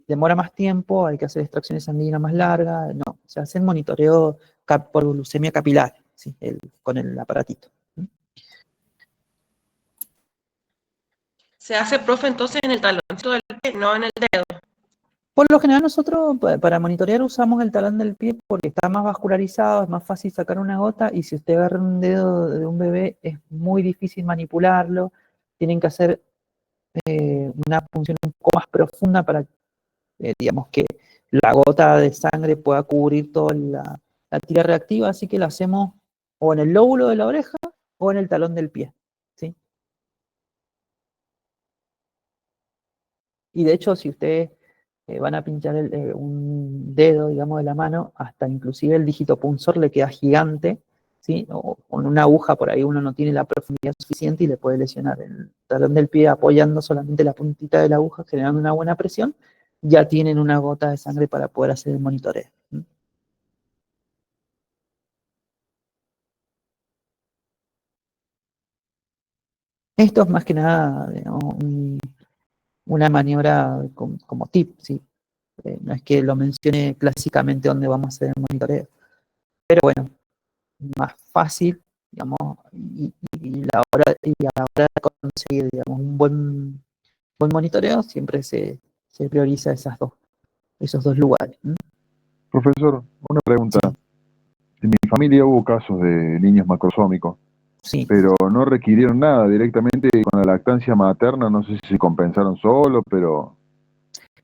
demora más tiempo, hay que hacer extracciones sanguíneas más largas, no, se hace el monitoreo por glucemia capilar, ¿sí? Con el aparatito. Se hace, profe, entonces en el taloncito del pie, no en el dedo. Por lo general nosotros para monitorear usamos el talón del pie porque está más vascularizado, es más fácil sacar una gota y si usted agarra un dedo de un bebé es muy difícil manipularlo, tienen que hacer una función un poco más profunda para, digamos, que la gota de sangre pueda cubrir toda la tira reactiva, así que lo hacemos o en el lóbulo de la oreja o en el talón del pie, ¿sí? Y de hecho, si ustedes van a pinchar un dedo, digamos, de la mano, hasta inclusive el dígito punzor le queda gigante, ¿sí? O con una aguja por ahí uno no tiene la profundidad suficiente y le puede lesionar el talón del pie apoyando solamente la puntita de la aguja, generando una buena presión, ya tienen una gota de sangre para poder hacer el monitoreo. Esto es más que nada, digamos, una maniobra como tip, ¿sí? No es que lo mencione clásicamente donde vamos a hacer el monitoreo. Pero bueno, más fácil, digamos, y a la hora de conseguir, digamos, un buen monitoreo, siempre se prioriza esos dos lugares. Profesor, una pregunta. Sí, En mi familia hubo casos de niños macrosómicos, sí. pero no requirieron nada directamente con la lactancia materna, no sé si se compensaron solo, pero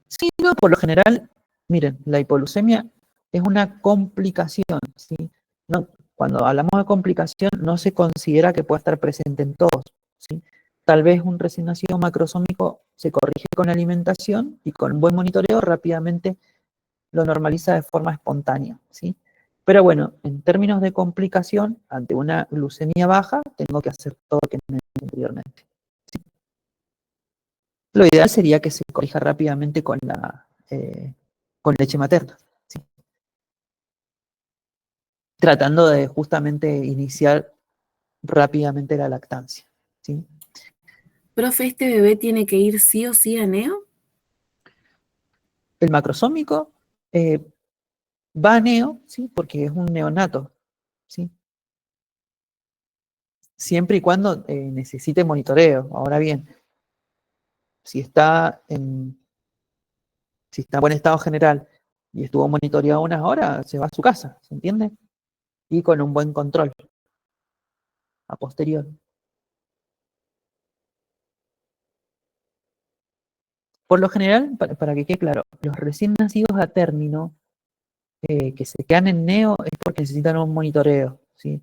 Sí, no, por lo general, miren, la hipoglucemia es una complicación, ¿sí? No, cuando hablamos de complicación, no se considera que pueda estar presente en todos, ¿sí? Tal vez un recién nacido macrosómico se corrige con alimentación y con un buen monitoreo rápidamente lo normaliza de forma espontánea, ¿sí? Pero bueno, en términos de complicación, ante una glucemia baja, tengo que hacer todo lo que mencioné anteriormente. Lo ideal sería que se corrija rápidamente con leche materna, ¿sí? Tratando de justamente iniciar rápidamente la lactancia, ¿sí? Profe, ¿este bebé tiene que ir sí o sí a neo? El macrosómico va a neo, ¿sí? Porque es un neonato, ¿sí? Siempre y cuando necesite monitoreo. Ahora bien, si está en buen estado general y estuvo monitoreado unas horas, se va a su casa, ¿se entiende? y con un buen control a posteriori. Por lo general, para que quede claro, los recién nacidos a término que se quedan en neo es porque necesitan un monitoreo, ¿sí?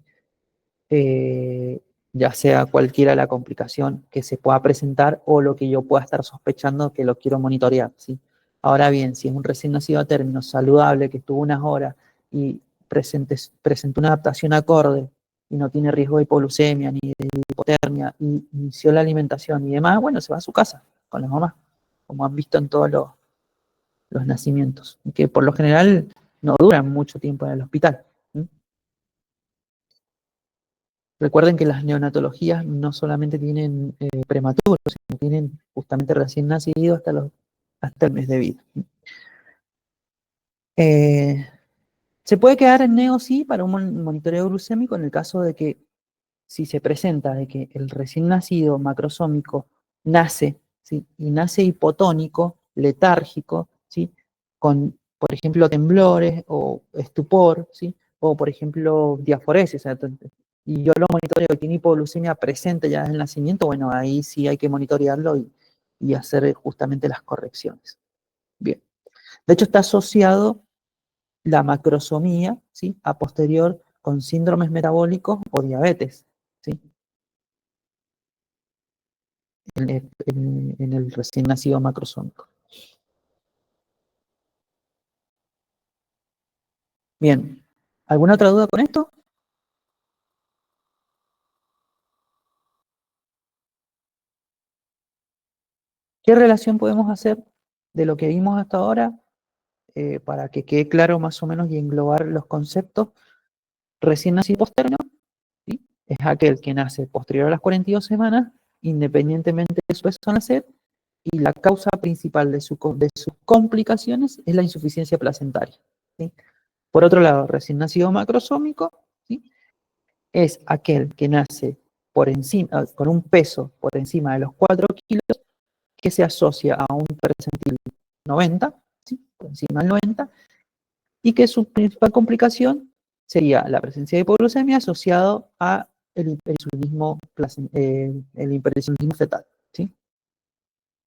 Ya sea cualquiera la complicación que se pueda presentar o lo que yo pueda estar sospechando que lo quiero monitorear, ¿sí? Ahora bien, si es un recién nacido a término saludable que estuvo unas horas y presentó una adaptación acorde y no tiene riesgo de hipoglucemia ni de hipotermia y inició la alimentación y demás, bueno, se va a su casa con la mamá, como han visto en todos los nacimientos, que por lo general no duran mucho tiempo en el hospital. ¿Sí? Recuerden que las neonatologías no solamente tienen prematuros, sino tienen justamente recién nacidos hasta el mes de vida. Se puede quedar en neo, sí, para un monitoreo glucémico en el caso de que, si se presenta de que el recién nacido macrosómico nace, ¿sí? Y nace hipotónico, letárgico, ¿sí? Con, por ejemplo, temblores o estupor, ¿sí? O, por ejemplo, diaforesis, o sea, y yo lo monitoreo y tiene hipoglucemia presente ya desde el nacimiento, bueno, ahí sí hay que monitorearlo y hacer justamente las correcciones. Bien. De hecho, está asociado la macrosomía, ¿sí? A posterior con síndromes metabólicos o diabetes, ¿sí? En el recién nacido macrosómico. Bien, ¿alguna otra duda con esto? ¿Qué relación podemos hacer de lo que vimos hasta ahora para que quede claro más o menos y englobar los conceptos? Recién nacido posterno, ¿sí? Es aquel que nace posterior a las 42 semanas, independientemente de su peso al nacer, y la causa principal de sus complicaciones es la insuficiencia placentaria, ¿sí? Por otro lado, recién nacido macrosómico, ¿sí? Es aquel que nace por encima, con un peso por encima de los 4 kilos, que se asocia a un percentil 90, ¿sí? Por encima del 90, y que su principal complicación sería la presencia de hipoglucemia asociado a el hiperinsulinismo fetal, ¿sí?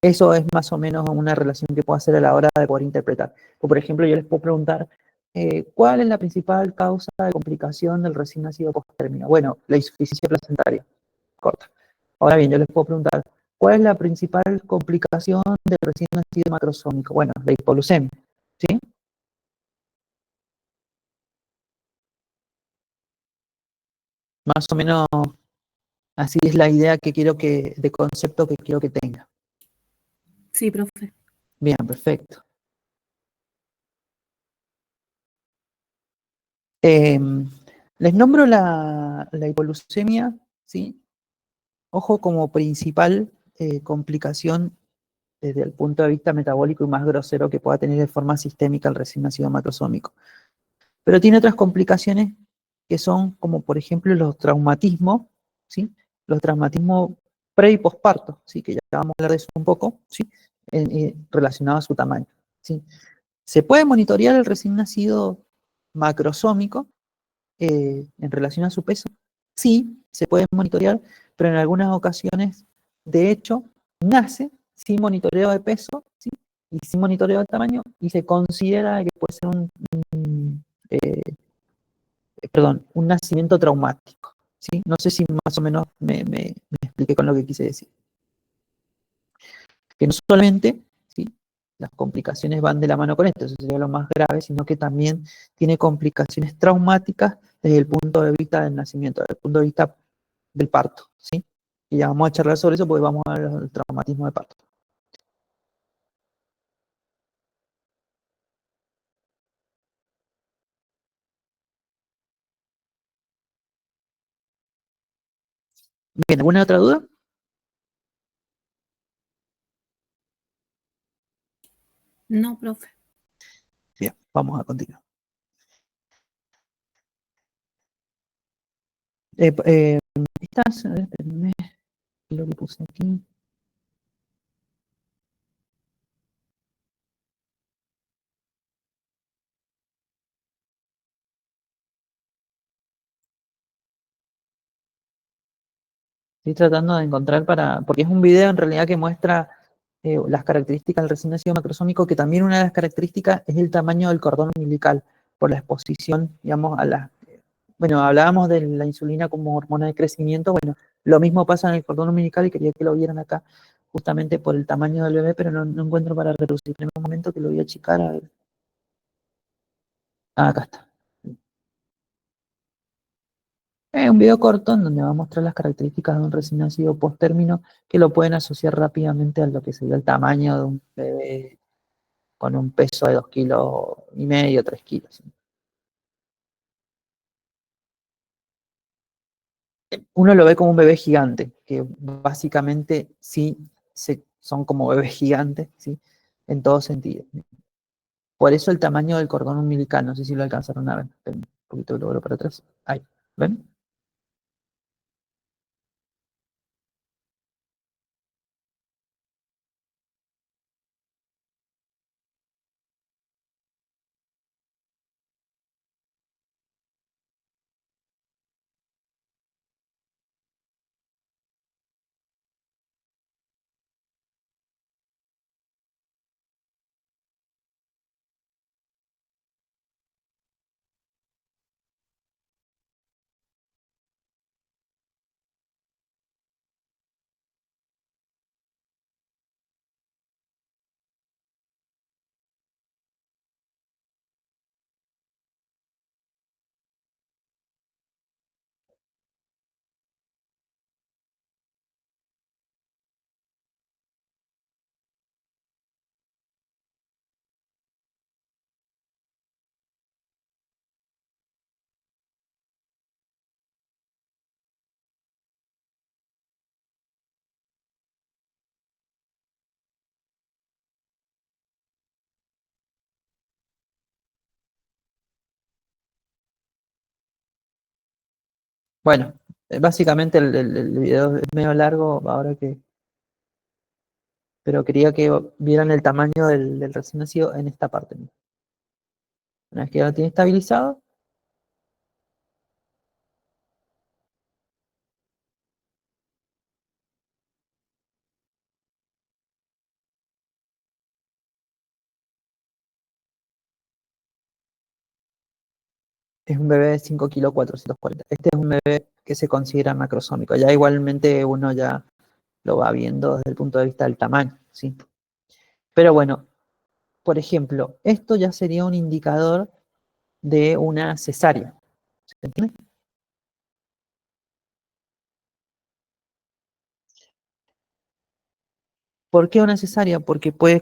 Eso es más o menos una relación que puedo hacer a la hora de poder interpretar. O, por ejemplo, yo les puedo preguntar, ¿cuál es la principal causa de complicación del recién nacido posttérmino? Bueno, la insuficiencia placentaria, corta. Ahora bien, yo les puedo preguntar, ¿cuál es la principal complicación del recién nacido macrosómico? Bueno, la hipoglucemia, ¿sí? Más o menos así es la idea que quiero de concepto que quiero que tenga. Sí, profe. Bien, perfecto. Les nombro la hipoglucemia, ¿sí? Ojo, como principal complicación desde el punto de vista metabólico y más grosero que pueda tener de forma sistémica el recién nacido macrosómico. Pero tiene otras complicaciones que son como, por ejemplo, los traumatismos, ¿sí? Los traumatismos pre y posparto, ¿sí? Que ya vamos a hablar de eso un poco, ¿sí? Relacionado a su tamaño, ¿sí? ¿Se puede monitorear el recién nacido macrosómico en relación a su peso? Sí, se puede monitorear, pero en algunas ocasiones, de hecho, nace sin monitoreo de peso, ¿sí? Y sin monitoreo de tamaño, y se considera que puede ser eh, un nacimiento traumático, ¿sí? No sé si más o menos me expliqué con lo que quise decir. Que no solamente, ¿sí? Las complicaciones van de la mano con esto, eso sería lo más grave, sino que también tiene complicaciones traumáticas desde el punto de vista del nacimiento, desde el punto de vista del parto, ¿sí? Y ya vamos a charlar sobre eso porque vamos a ver el traumatismo de parto. Bien, ¿alguna otra duda? No, profe. Bien, vamos a continuar. Espérenme, lo que puse aquí. Estoy tratando de encontrar porque es un video en realidad que muestra las características del recién nacido macrosómico, que también una de las características es el tamaño del cordón umbilical, por la exposición, digamos, bueno, hablábamos de la insulina como hormona de crecimiento, bueno, lo mismo pasa en el cordón umbilical y quería que lo vieran acá, justamente por el tamaño del bebé, pero no encuentro para reducir. En un momento que lo voy a achicar, a ver. Ah, acá está. Es un video corto en donde va a mostrar las características de un recién nacido post-término que lo pueden asociar rápidamente a lo que sería el tamaño de un bebé con un peso de 2,5 kilos, 3 kilos. Uno lo ve como un bebé gigante, que básicamente sí son como bebés gigantes, ¿sí? En todo sentido. Por eso el tamaño del cordón umbilical, no sé si lo alcanzaron a ver. Un poquito logro para atrás. Ahí, ¿ven? Bueno, básicamente el video es medio largo ahora pero quería que vieran el tamaño del recién nacido en esta parte. Una vez que ya lo tiene estabilizado, es un bebé de 5 kilos 440. Este es un bebé que se considera macrosómico. Ya igualmente uno ya lo va viendo desde el punto de vista del tamaño, ¿sí? Pero bueno, por ejemplo, esto ya sería un indicador de una cesárea. ¿Se entiende? ¿Por qué una cesárea? Porque puede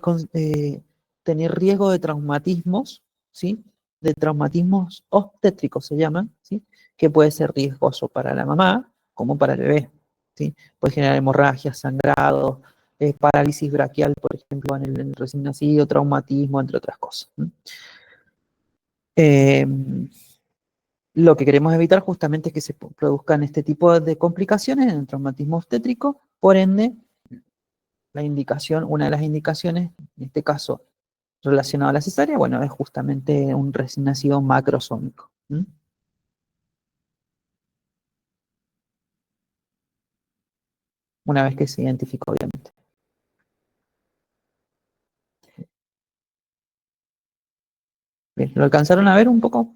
tener riesgo de traumatismos, ¿sí? De traumatismos obstétricos se llaman, ¿sí? Que puede ser riesgoso para la mamá como para el bebé, ¿sí? Puede generar hemorragias, sangrados, parálisis braquial, por ejemplo, en el recién nacido, traumatismo, entre otras cosas. Lo que queremos evitar justamente es que se produzcan este tipo de complicaciones en el traumatismo obstétrico, por ende, una de las indicaciones, en este caso relacionado a la cesárea, bueno, es justamente un recién nacido macrosómico. Una vez que se identificó, obviamente. Bien, ¿lo alcanzaron a ver un poco?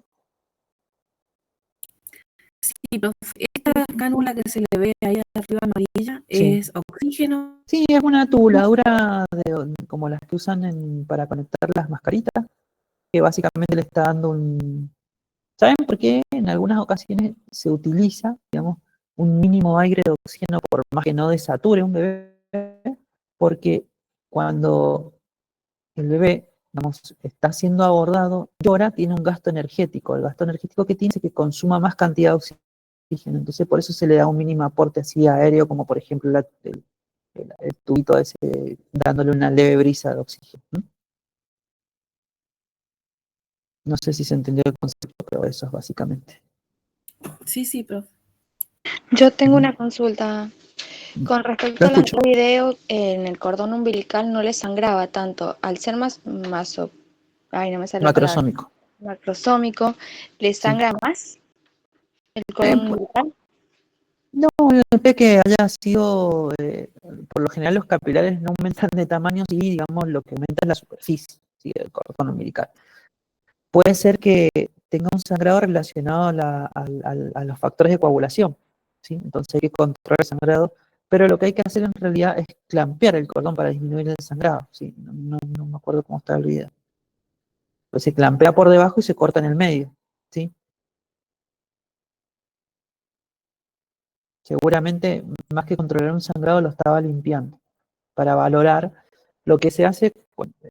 Sí, profe, esta cánula que se le ve ahí arriba amarilla Sí. es oxígeno. Sí, es una tubuladura como las que usan para conectar las mascaritas, que básicamente le está dando un... ¿Saben por qué en algunas ocasiones se utiliza, digamos, un mínimo aire de oxígeno por más que no desature un bebé? Porque cuando el bebé, digamos, está siendo abordado, llora, tiene un gasto energético. El gasto energético que tiene es que consuma más cantidad de oxígeno. Entonces, por eso se le da un mínimo aporte así aéreo, como por ejemplo el tubito ese, dándole una leve brisa de oxígeno. No sé si se entendió el concepto, pero eso es básicamente. Sí, sí, profe. Yo tengo una consulta. Con Lo respecto al escucho. otro video, en el cordón umbilical no le sangraba tanto. Al ser ay, no me sale la palabra, Macrosómico. macrosómico, ¿le Sí. sangra más el cordón umbilical? No, noté que haya sido, por lo general los capilares no aumentan de tamaño, sí, digamos, lo que aumenta es la superficie, ¿sí? Del cordón umbilical. Puede ser que tenga un sangrado relacionado a los factores de coagulación, ¿sí? Entonces hay que controlar el sangrado, pero lo que hay que hacer en realidad es clampear el cordón para disminuir el sangrado, ¿sí? No me acuerdo cómo está el video. Pues se clampea por debajo y se corta en el medio, ¿sí? Seguramente, más que controlar un sangrado, lo estaba limpiando para valorar lo que se hace,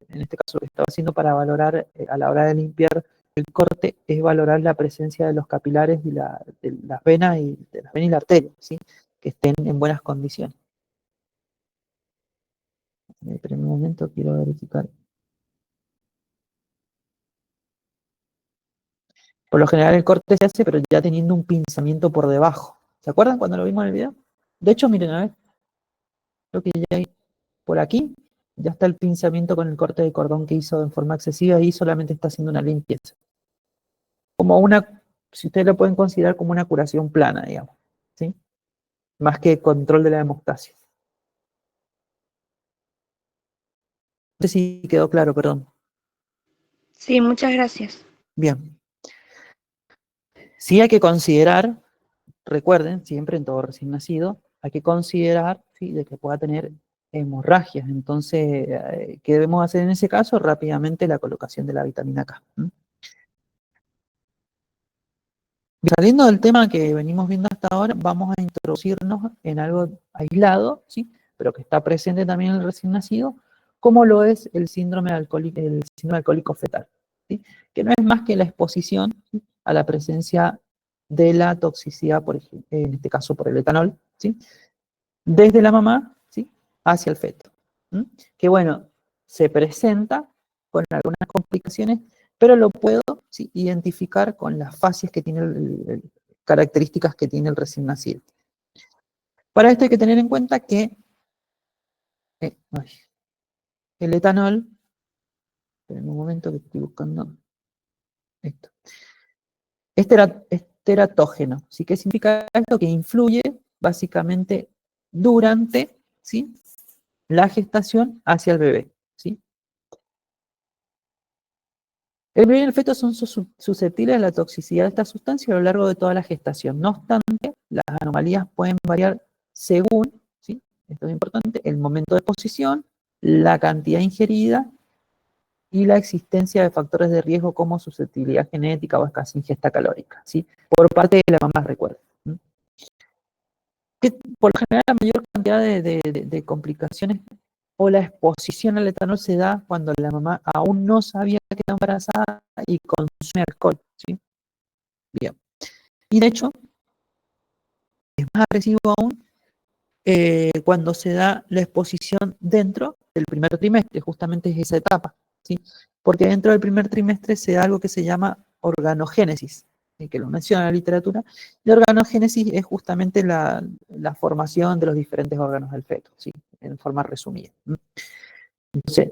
en este caso lo que estaba haciendo para valorar a la hora de limpiar el corte, es valorar la presencia de los capilares y de las venas y la arteria, ¿sí? Que estén en buenas condiciones. Pero en un momento quiero verificar. Por lo general el corte se hace, pero ya teniendo un pinzamiento por debajo. ¿Se acuerdan cuando lo vimos en el video? De hecho, miren, a ver, creo que ya hay por aquí, ya está el pinzamiento con el corte de cordón que hizo en forma excesiva y solamente está haciendo una limpieza. Como una, si ustedes lo pueden considerar como una curación plana, digamos, ¿sí? Más que control de la hemostasia. No sé si quedó claro, perdón. Sí, muchas gracias. Bien. Sí hay que considerar, recuerden, siempre en todo recién nacido, hay que considerar, ¿sí?, de que pueda tener hemorragias. Entonces, ¿qué debemos hacer en ese caso? Rápidamente la colocación de la vitamina K. Saliendo del tema que venimos viendo hasta ahora, vamos a introducirnos en algo aislado, ¿sí?, pero que está presente también en el recién nacido, como lo es el síndrome alcohólico fetal, ¿sí?, que no es más que la exposición, ¿sí?, a la presencia de la toxicidad, por ejemplo, en este caso por el etanol, ¿sí?, desde la mamá, ¿sí?, hacia el feto. Que bueno, se presenta con algunas complicaciones, pero lo puedo, ¿sí?, identificar con las fases que tiene, características que tiene el recién nacido. Para esto hay que tener en cuenta que el etanol, en un momento que estoy buscando esto, es teratógeno. ¿Sí? ¿Qué significa esto? Que influye básicamente durante, ¿sí?, la gestación hacia el bebé, ¿sí? El bebé y el feto son susceptibles a la toxicidad de esta sustancia a lo largo de toda la gestación. No obstante, las anomalías pueden variar según, ¿sí?, esto es importante, el momento de exposición, la cantidad ingerida y la existencia de factores de riesgo como susceptibilidad genética o escasa ingesta calórica, ¿sí?, por parte de la mamá, recuerden. Que por lo general la mayor cantidad de complicaciones o la exposición al etanol se da cuando la mamá aún no sabía que estaba embarazada y consume alcohol, ¿sí? Bien. Y de hecho, es más agresivo aún cuando se da la exposición dentro del primer trimestre, justamente es esa etapa, ¿sí? Porque dentro del primer trimestre se da algo que se llama organogénesis, que lo menciona la literatura. La organogénesis es justamente la formación de los diferentes órganos del feto, ¿sí?, en forma resumida. Entonces,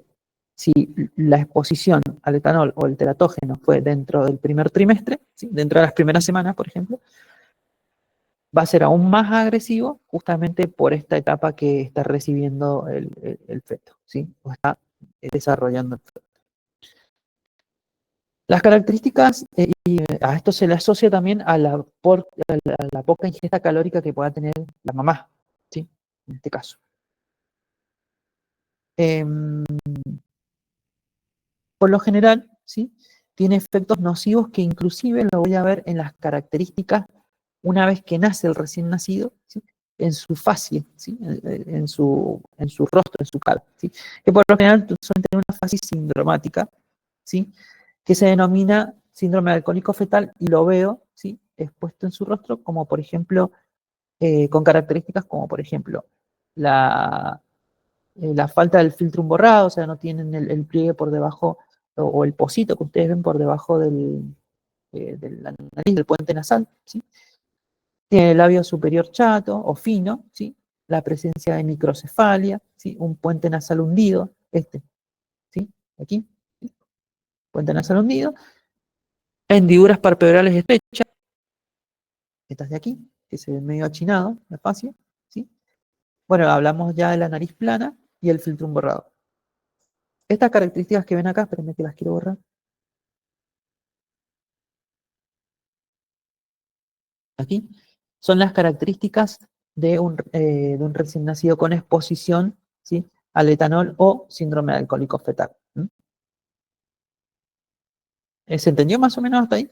si la exposición al etanol o el teratógeno fue dentro del primer trimestre, ¿sí?, dentro de las primeras semanas, por ejemplo, va a ser aún más agresivo justamente por esta etapa que está recibiendo el feto, ¿sí?, o está desarrollando el feto. Las características, y a esto se le asocia también a la poca ingesta calórica que pueda tener la mamá, ¿sí?, en este caso. Por lo general, ¿sí?, tiene efectos nocivos que inclusive lo voy a ver en las características una vez que nace el recién nacido, ¿sí?, en su facie, ¿sí?, en su rostro, en su cara, ¿sí?, que por lo general suelen tener una facie sindromática, ¿sí?, que se denomina síndrome alcohólico fetal, y lo veo, ¿sí?, expuesto en su rostro, como por ejemplo, con características como por ejemplo, la falta del filtrum borrado, o sea, no tienen el pliegue por debajo, o el pocito que ustedes ven por debajo de la nariz, del puente nasal, ¿sí? Tiene el labio superior chato o fino, ¿sí?, la presencia de microcefalia, ¿sí?, un puente nasal hundido, ¿sí?, aquí, ¿sí?, puente nasal hundido, hendiduras palpebrales estrechas, estas de aquí, que se ve medio achinado, la fascia, ¿sí? Bueno, hablamos ya de la nariz plana y el filtrum borrado. Estas características que ven acá, espérenme que las quiero borrar. Aquí, son las características de un recién nacido con exposición, ¿sí?, al etanol o síndrome alcohólico fetal. ¿Se entendió más o menos hasta ahí?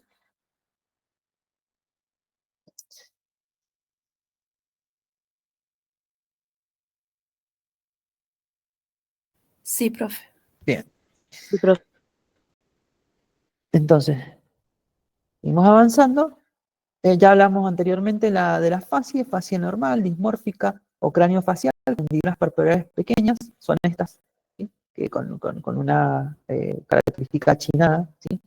Sí, profe. Bien. Sí, profe. Entonces, seguimos avanzando. Ya hablamos anteriormente de la fascia normal, dismórfica o craneofacial, con divinas parpelares pequeñas, son estas, ¿sí?, que con una característica achinada, ¿sí?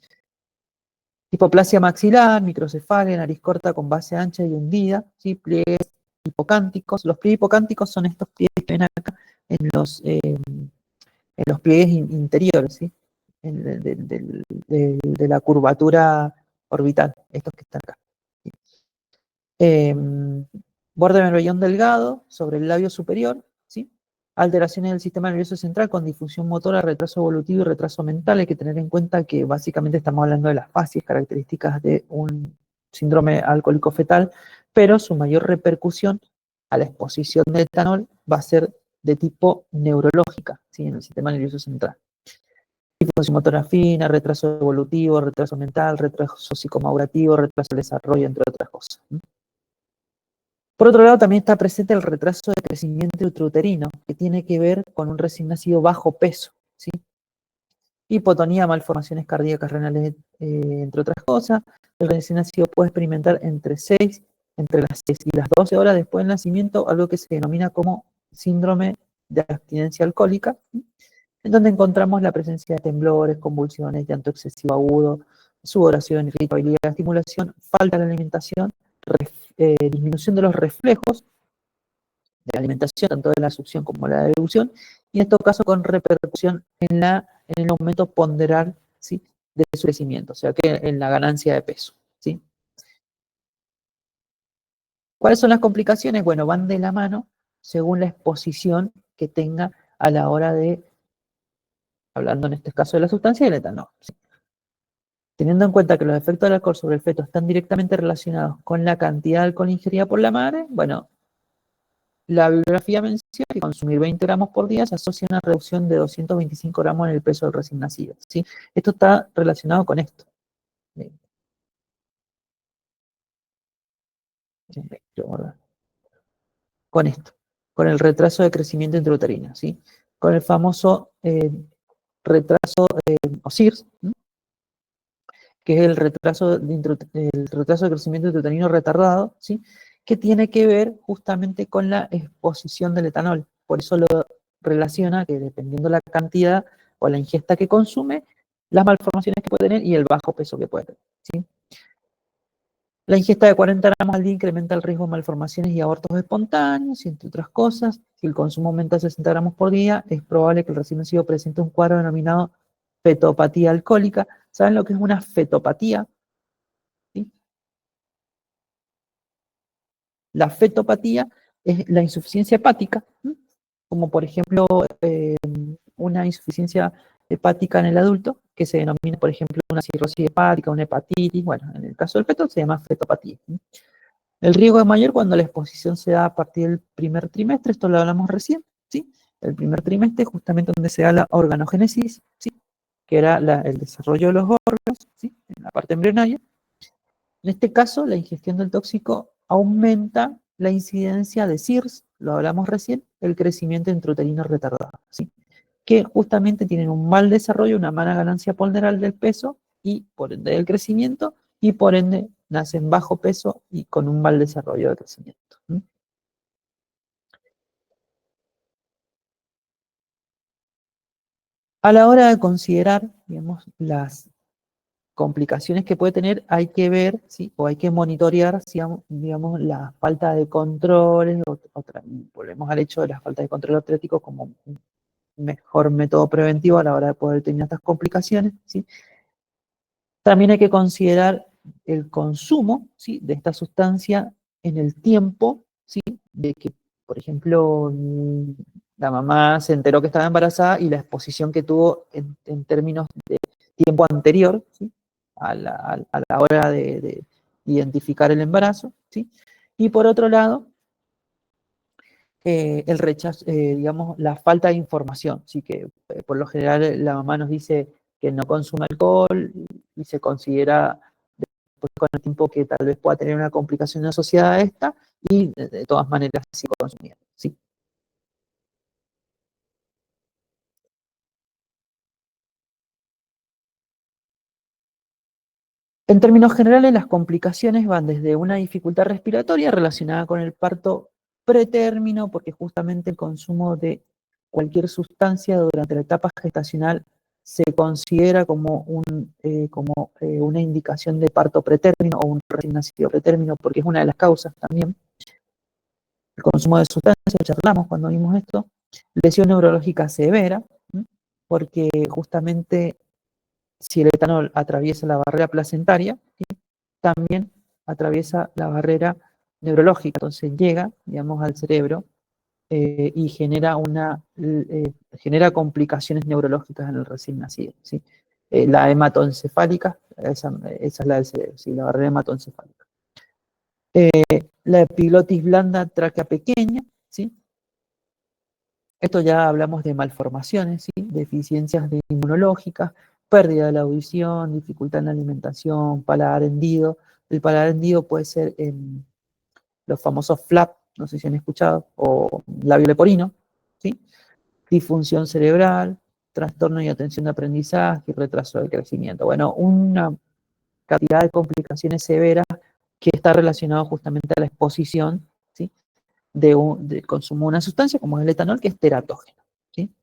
Hipoplasia maxilar, microcefalia, nariz corta con base ancha y hundida, ¿sí? Pliegues hipocánticos. Los pliegues hipocánticos son estos pliegues que ven acá en los pliegues interiores, ¿sí?, de la curvatura orbital, estos que están acá. Borde mejillón delgado sobre el labio superior, ¿sí? Alteraciones del sistema nervioso central con disfunción motora, retraso evolutivo y retraso mental. Hay que tener en cuenta que básicamente estamos hablando de las fases características de un síndrome alcohólico fetal, pero su mayor repercusión a la exposición de etanol va a ser de tipo neurológica, ¿sí?, en el sistema nervioso central. Disfunción motora fina, retraso evolutivo, retraso mental, retraso psicomaurativo, retraso del desarrollo, entre otras cosas. Por otro lado, también está presente el retraso de crecimiento intrauterino, que tiene que ver con un recién nacido bajo peso, ¿sí? Hipotonía, malformaciones cardíacas renales, entre otras cosas. El recién nacido puede experimentar entre las 6 y las 12 horas después del nacimiento, algo que se denomina como síndrome de abstinencia alcohólica, ¿sí?, en donde encontramos la presencia de temblores, convulsiones, llanto excesivo agudo, sudoración, irritabilidad, estimulación, falta de alimentación, disminución de los reflejos de la alimentación, tanto de la succión como de la deglución, y en estos casos con repercusión en el aumento ponderal, ¿sí?, de su crecimiento, o sea que en la ganancia de peso, ¿sí? ¿Cuáles son las complicaciones? Bueno, van de la mano según la exposición que tenga a la hora de, hablando en este caso de la sustancia, del etanol, ¿sí? Teniendo en cuenta que los efectos del alcohol sobre el feto están directamente relacionados con la cantidad de alcohol ingerida por la madre, bueno, la bibliografía menciona que consumir 20 gramos por día se asocia a una reducción de 225 gramos en el peso del recién nacido, ¿sí? Esto está relacionado con esto. Con esto, con el retraso de crecimiento intrauterino, ¿sí? Con el famoso retraso o CIRS, ¿sí?, que es el retraso de crecimiento intrauterino retardado, ¿sí?, que tiene que ver justamente con la exposición del etanol. Por eso lo relaciona que dependiendo la cantidad o la ingesta que consume, las malformaciones que puede tener y el bajo peso que puede tener, ¿sí? La ingesta de 40 gramos al día incrementa el riesgo de malformaciones y abortos espontáneos, y entre otras cosas. Si el consumo aumenta a 60 gramos por día, es probable que el recién nacido presente un cuadro denominado fetopatía alcohólica. ¿Saben lo que es una fetopatía? ¿Sí? La fetopatía es la insuficiencia hepática, ¿sí?, como por ejemplo una insuficiencia hepática en el adulto, que se denomina, por ejemplo, una cirrosis hepática, una hepatitis. Bueno, en el caso del feto se llama fetopatía, ¿sí? El riesgo es mayor cuando la exposición se da a partir del primer trimestre, esto lo hablamos recién, ¿sí? El primer trimestre justamente donde se da la organogénesis, ¿sí?, que era el desarrollo de los órganos, ¿sí?, en la parte embrionaria. En este caso, la ingestión del tóxico aumenta la incidencia de CIRS, lo hablamos recién, el crecimiento intrauterino retardado, ¿sí?, que justamente tienen un mal desarrollo, una mala ganancia ponderal del peso y por ende del crecimiento, y por ende nacen bajo peso y con un mal desarrollo de crecimiento. A la hora de considerar, digamos, las complicaciones que puede tener, hay que ver, ¿sí?, o hay que monitorear, digamos, la falta de controles, volvemos al hecho de la falta de control atlético como un mejor método preventivo a la hora de poder tener estas complicaciones, ¿sí? También hay que considerar el consumo, ¿sí?, de esta sustancia en el tiempo, ¿sí? De que, por ejemplo, la mamá se enteró que estaba embarazada y la exposición que tuvo en términos de tiempo anterior, ¿sí? A la hora de identificar el embarazo, ¿sí? Y por otro lado, el rechazo, digamos, la falta de información, ¿sí? Que por lo general la mamá nos dice que no consume alcohol y se considera después con el tiempo que tal vez pueda tener una complicación asociada a esta y de todas maneras sigue consumiendo, ¿sí? En términos generales, las complicaciones van desde una dificultad respiratoria relacionada con el parto pretérmino, porque justamente el consumo de cualquier sustancia durante la etapa gestacional se considera como una indicación de parto pretérmino o un recién nacido pretérmino, porque es una de las causas también. El consumo de sustancias, charlamos cuando vimos esto, lesión neurológica severa, ¿sí? Porque justamente si el etanol atraviesa la barrera placentaria, ¿sí? También atraviesa la barrera neurológica, entonces llega, digamos, al cerebro y genera complicaciones neurológicas en el recién nacido, ¿sí? La hematoencefálica, esa es la del cerebro, ¿sí? La barrera hematoencefálica. La epiglotis blanda tráquea pequeña, ¿sí? Esto ya hablamos de malformaciones, ¿sí? Deficiencias inmunológicas, pérdida de la audición, dificultad en la alimentación, paladar hendido. El paladar hendido puede ser los famosos FLAP, no sé si han escuchado, o labio leporino, ¿sí? Disfunción cerebral, trastorno y atención de aprendizaje y retraso del crecimiento. Bueno, una cantidad de complicaciones severas que está relacionado justamente a la exposición, ¿sí? De consumo de una sustancia como es el etanol, que es teratógeno, ¿sí?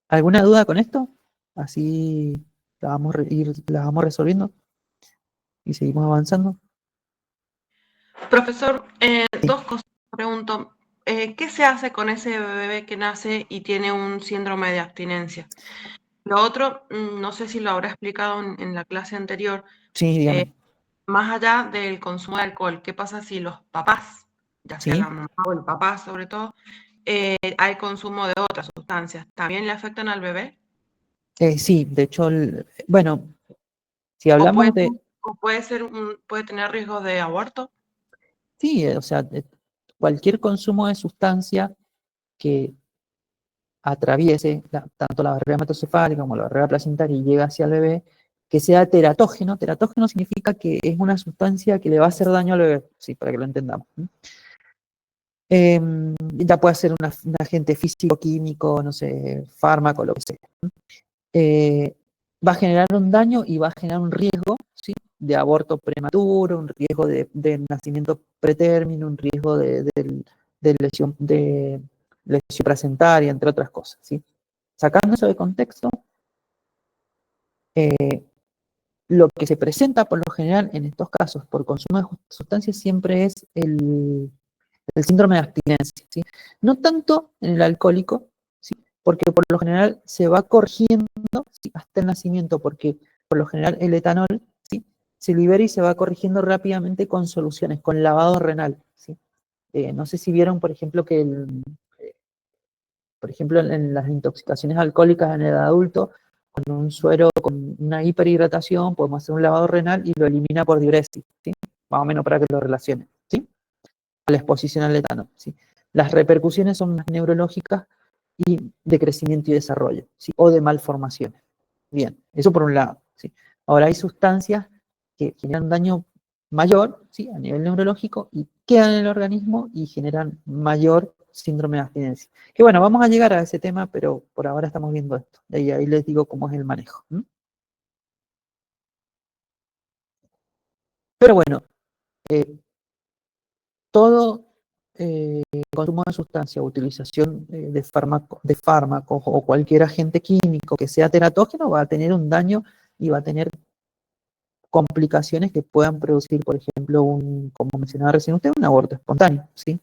¿Alguna duda con esto? Así la vamos resolviendo y seguimos avanzando. Profesor, dos cosas. Pregunto, ¿qué se hace con ese bebé que nace y tiene un síndrome de abstinencia? Lo otro, no sé si lo habrá explicado en la clase anterior, Sí, dígame. más allá del consumo de alcohol, ¿qué pasa si los papás, ya sea Sí. la mamá o el papá sobre todo, hay consumo de otras sustancias? ¿También le afectan al bebé? Sí, de hecho, bueno, si ¿O hablamos puede tener riesgo de aborto? sí, o sea, cualquier consumo de sustancia que atraviese tanto la barrera hematoencefálica como la barrera placentaria y llega hacia el bebé, que sea teratógeno. Teratógeno significa que es una sustancia que le va a hacer daño al bebé, sí, para que lo entendamos. Ya puede ser un agente físico, químico, no sé, fármaco, lo que sea. Va a generar un daño y va a generar un riesgo, ¿sí? De aborto prematuro, un riesgo de nacimiento pretérmino, un riesgo de lesión placentaria, entre otras cosas, ¿sí? Sacando eso de contexto, lo que se presenta por lo general en estos casos por consumo de sustancias siempre es el síndrome de abstinencia, ¿sí? No tanto en el alcohólico, ¿sí? Porque por lo general se va corrigiendo, ¿sí? Hasta el nacimiento, porque por lo general el etanol, ¿sí? Se libera y se va corrigiendo rápidamente con soluciones, con lavado renal, ¿sí? No sé si vieron, por ejemplo, que por ejemplo, en las intoxicaciones alcohólicas en el adulto, con un suero, con una hiperhidratación, podemos hacer un lavado renal y lo elimina por diuresis, ¿sí? Más o menos para que lo relacionen, ¿sí? A la exposición al etanol, ¿sí? Las repercusiones son más neurológicas y de crecimiento y desarrollo, ¿sí? O de malformaciones. Bien, eso por un lado, ¿sí? Ahora hay sustancias que generan daño mayor, ¿sí? A nivel neurológico y quedan en el organismo y generan mayor síndrome de abstinencia. Que bueno, vamos a llegar a ese tema, pero por ahora estamos viendo esto. Y ahí les digo cómo es el manejo. Pero bueno, todo consumo de sustancia, utilización de fármacos o cualquier agente químico que sea teratógeno va a tener un daño y va a tener complicaciones que puedan producir, por ejemplo, como mencionaba recién usted, un aborto espontáneo, ¿sí?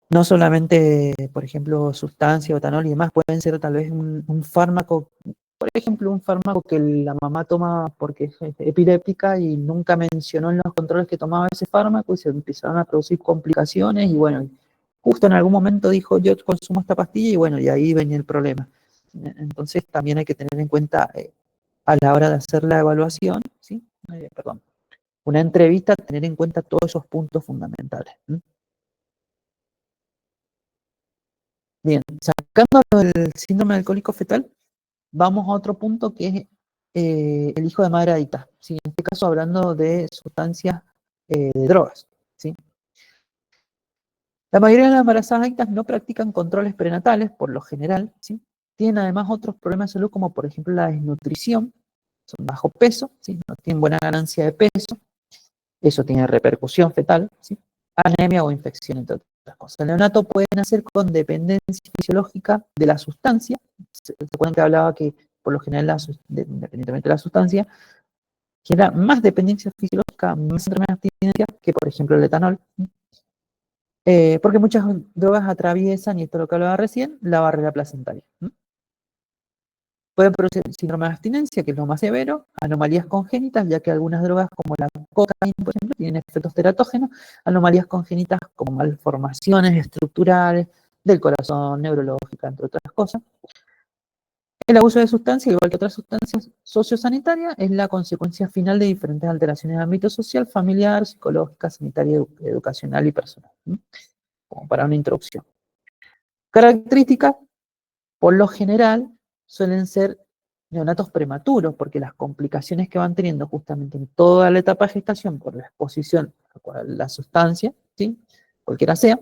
No solamente, por ejemplo, sustancia, etanol y demás, pueden ser tal vez un fármaco por ejemplo, un fármaco que la mamá toma porque es epiléptica y nunca mencionó en los controles que tomaba ese fármaco y se empezaron a producir complicaciones y bueno, justo en algún momento dijo yo consumo esta pastilla y bueno, y ahí venía el problema. Entonces también hay que tener en cuenta a la hora de hacer la evaluación, ¿sí? Perdón, una entrevista, tener en cuenta todos esos puntos fundamentales. Bien, sacando el síndrome alcohólico fetal, vamos a otro punto que es el hijo de madre adicta, ¿sí? En este caso hablando de sustancias de drogas, ¿sí? La mayoría de las embarazadas adictas no practican controles prenatales, por lo general, ¿sí? Tienen además otros problemas de salud como por ejemplo la desnutrición, son bajo peso, ¿sí? No tienen buena ganancia de peso, eso tiene repercusión fetal, ¿sí? Anemia o infección, entre otras cosas. El neonato puede nacer con dependencia fisiológica de la sustancia. ¿Se acuerdan que hablaba que por lo general, independientemente de la sustancia, genera más dependencia fisiológica, más enfermedad de abstinencia que, por ejemplo, el etanol? Porque muchas drogas atraviesan, y esto es lo que hablaba recién, la barrera placentaria. Pueden producir síndrome de abstinencia, que es lo más severo, anomalías congénitas, ya que algunas drogas como la cocaína, por ejemplo, tienen efectos teratógenos, anomalías congénitas como malformaciones estructurales del corazón, neurológicas, entre otras cosas. El abuso de sustancias, igual que otras sustancias sociosanitarias, es la consecuencia final de diferentes alteraciones de ámbito social, familiar, psicológica, sanitaria, educacional y personal. Como para una introducción. Características, por lo general, suelen ser neonatos prematuros, porque las complicaciones que van teniendo justamente en toda la etapa de gestación por la exposición a la sustancia, ¿sí? Cualquiera sea,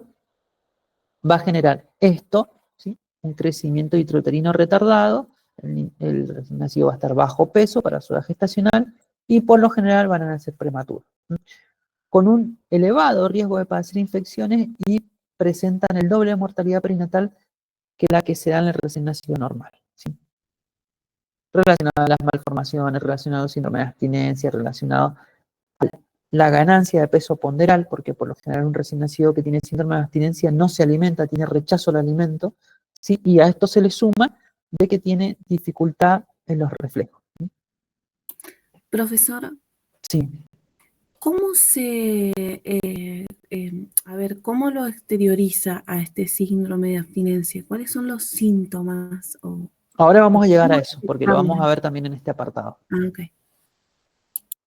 va a generar esto, ¿sí? Un crecimiento intrauterino retardado, el recién nacido va a estar bajo peso para su edad gestacional y por lo general van a nacer prematuros, con un elevado riesgo de padecer infecciones y presentan el doble de mortalidad perinatal que la que se da en el recién nacido normal, ¿sí? Relacionado a las malformaciones, relacionado al síndrome de abstinencia, relacionado a la ganancia de peso ponderal, porque por lo general un recién nacido que tiene síndrome de abstinencia no se alimenta, tiene rechazo al alimento, ¿sí? Y a esto se le suma de que tiene dificultad en los reflejos. Profesora, Sí. ¿cómo cómo lo exterioriza a este síndrome de abstinencia? ¿Cuáles son los síntomas? Ahora vamos a llegar a eso, porque lo vamos a ver también en este apartado. Okay.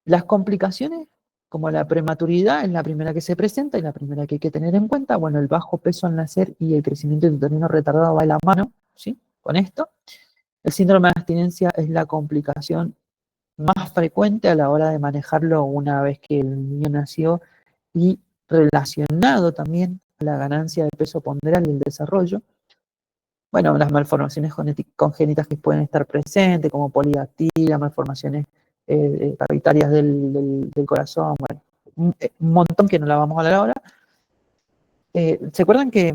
Las complicaciones, como la prematuridad, es la primera que se presenta y la primera que hay que tener en cuenta. Bueno, el bajo peso al nacer y el crecimiento intrauterino retardado va de la mano, ¿sí? Con esto. El síndrome de abstinencia es la complicación más frecuente a la hora de manejarlo una vez que el niño nació y relacionado también a la ganancia de peso ponderal y el desarrollo. Bueno, las malformaciones congénitas que pueden estar presentes, como polidactilia, malformaciones cavitarias del corazón, bueno, un montón que no la vamos a hablar ahora. ¿Se acuerdan que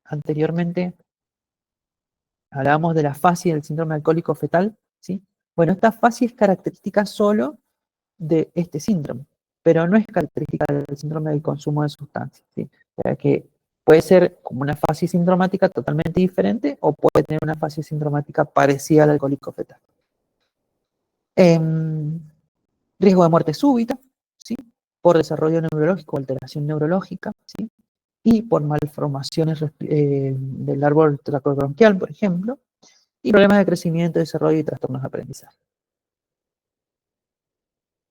anteriormente hablábamos de la fascia del síndrome alcohólico fetal? ¿Sí? Bueno, esta fascia es característica solo de este síndrome, pero no es característica del síndrome del consumo de sustancias, ¿sí? O sea que puede ser como una fascia sindromática totalmente diferente o puede tener una fascia sindromática parecida al alcohólico fetal. Riesgo de muerte súbita, ¿sí? Por desarrollo neurológico o alteración neurológica, ¿sí? Y por malformaciones del árbol traqueobronquial, por ejemplo, y problemas de crecimiento, desarrollo y trastornos de aprendizaje.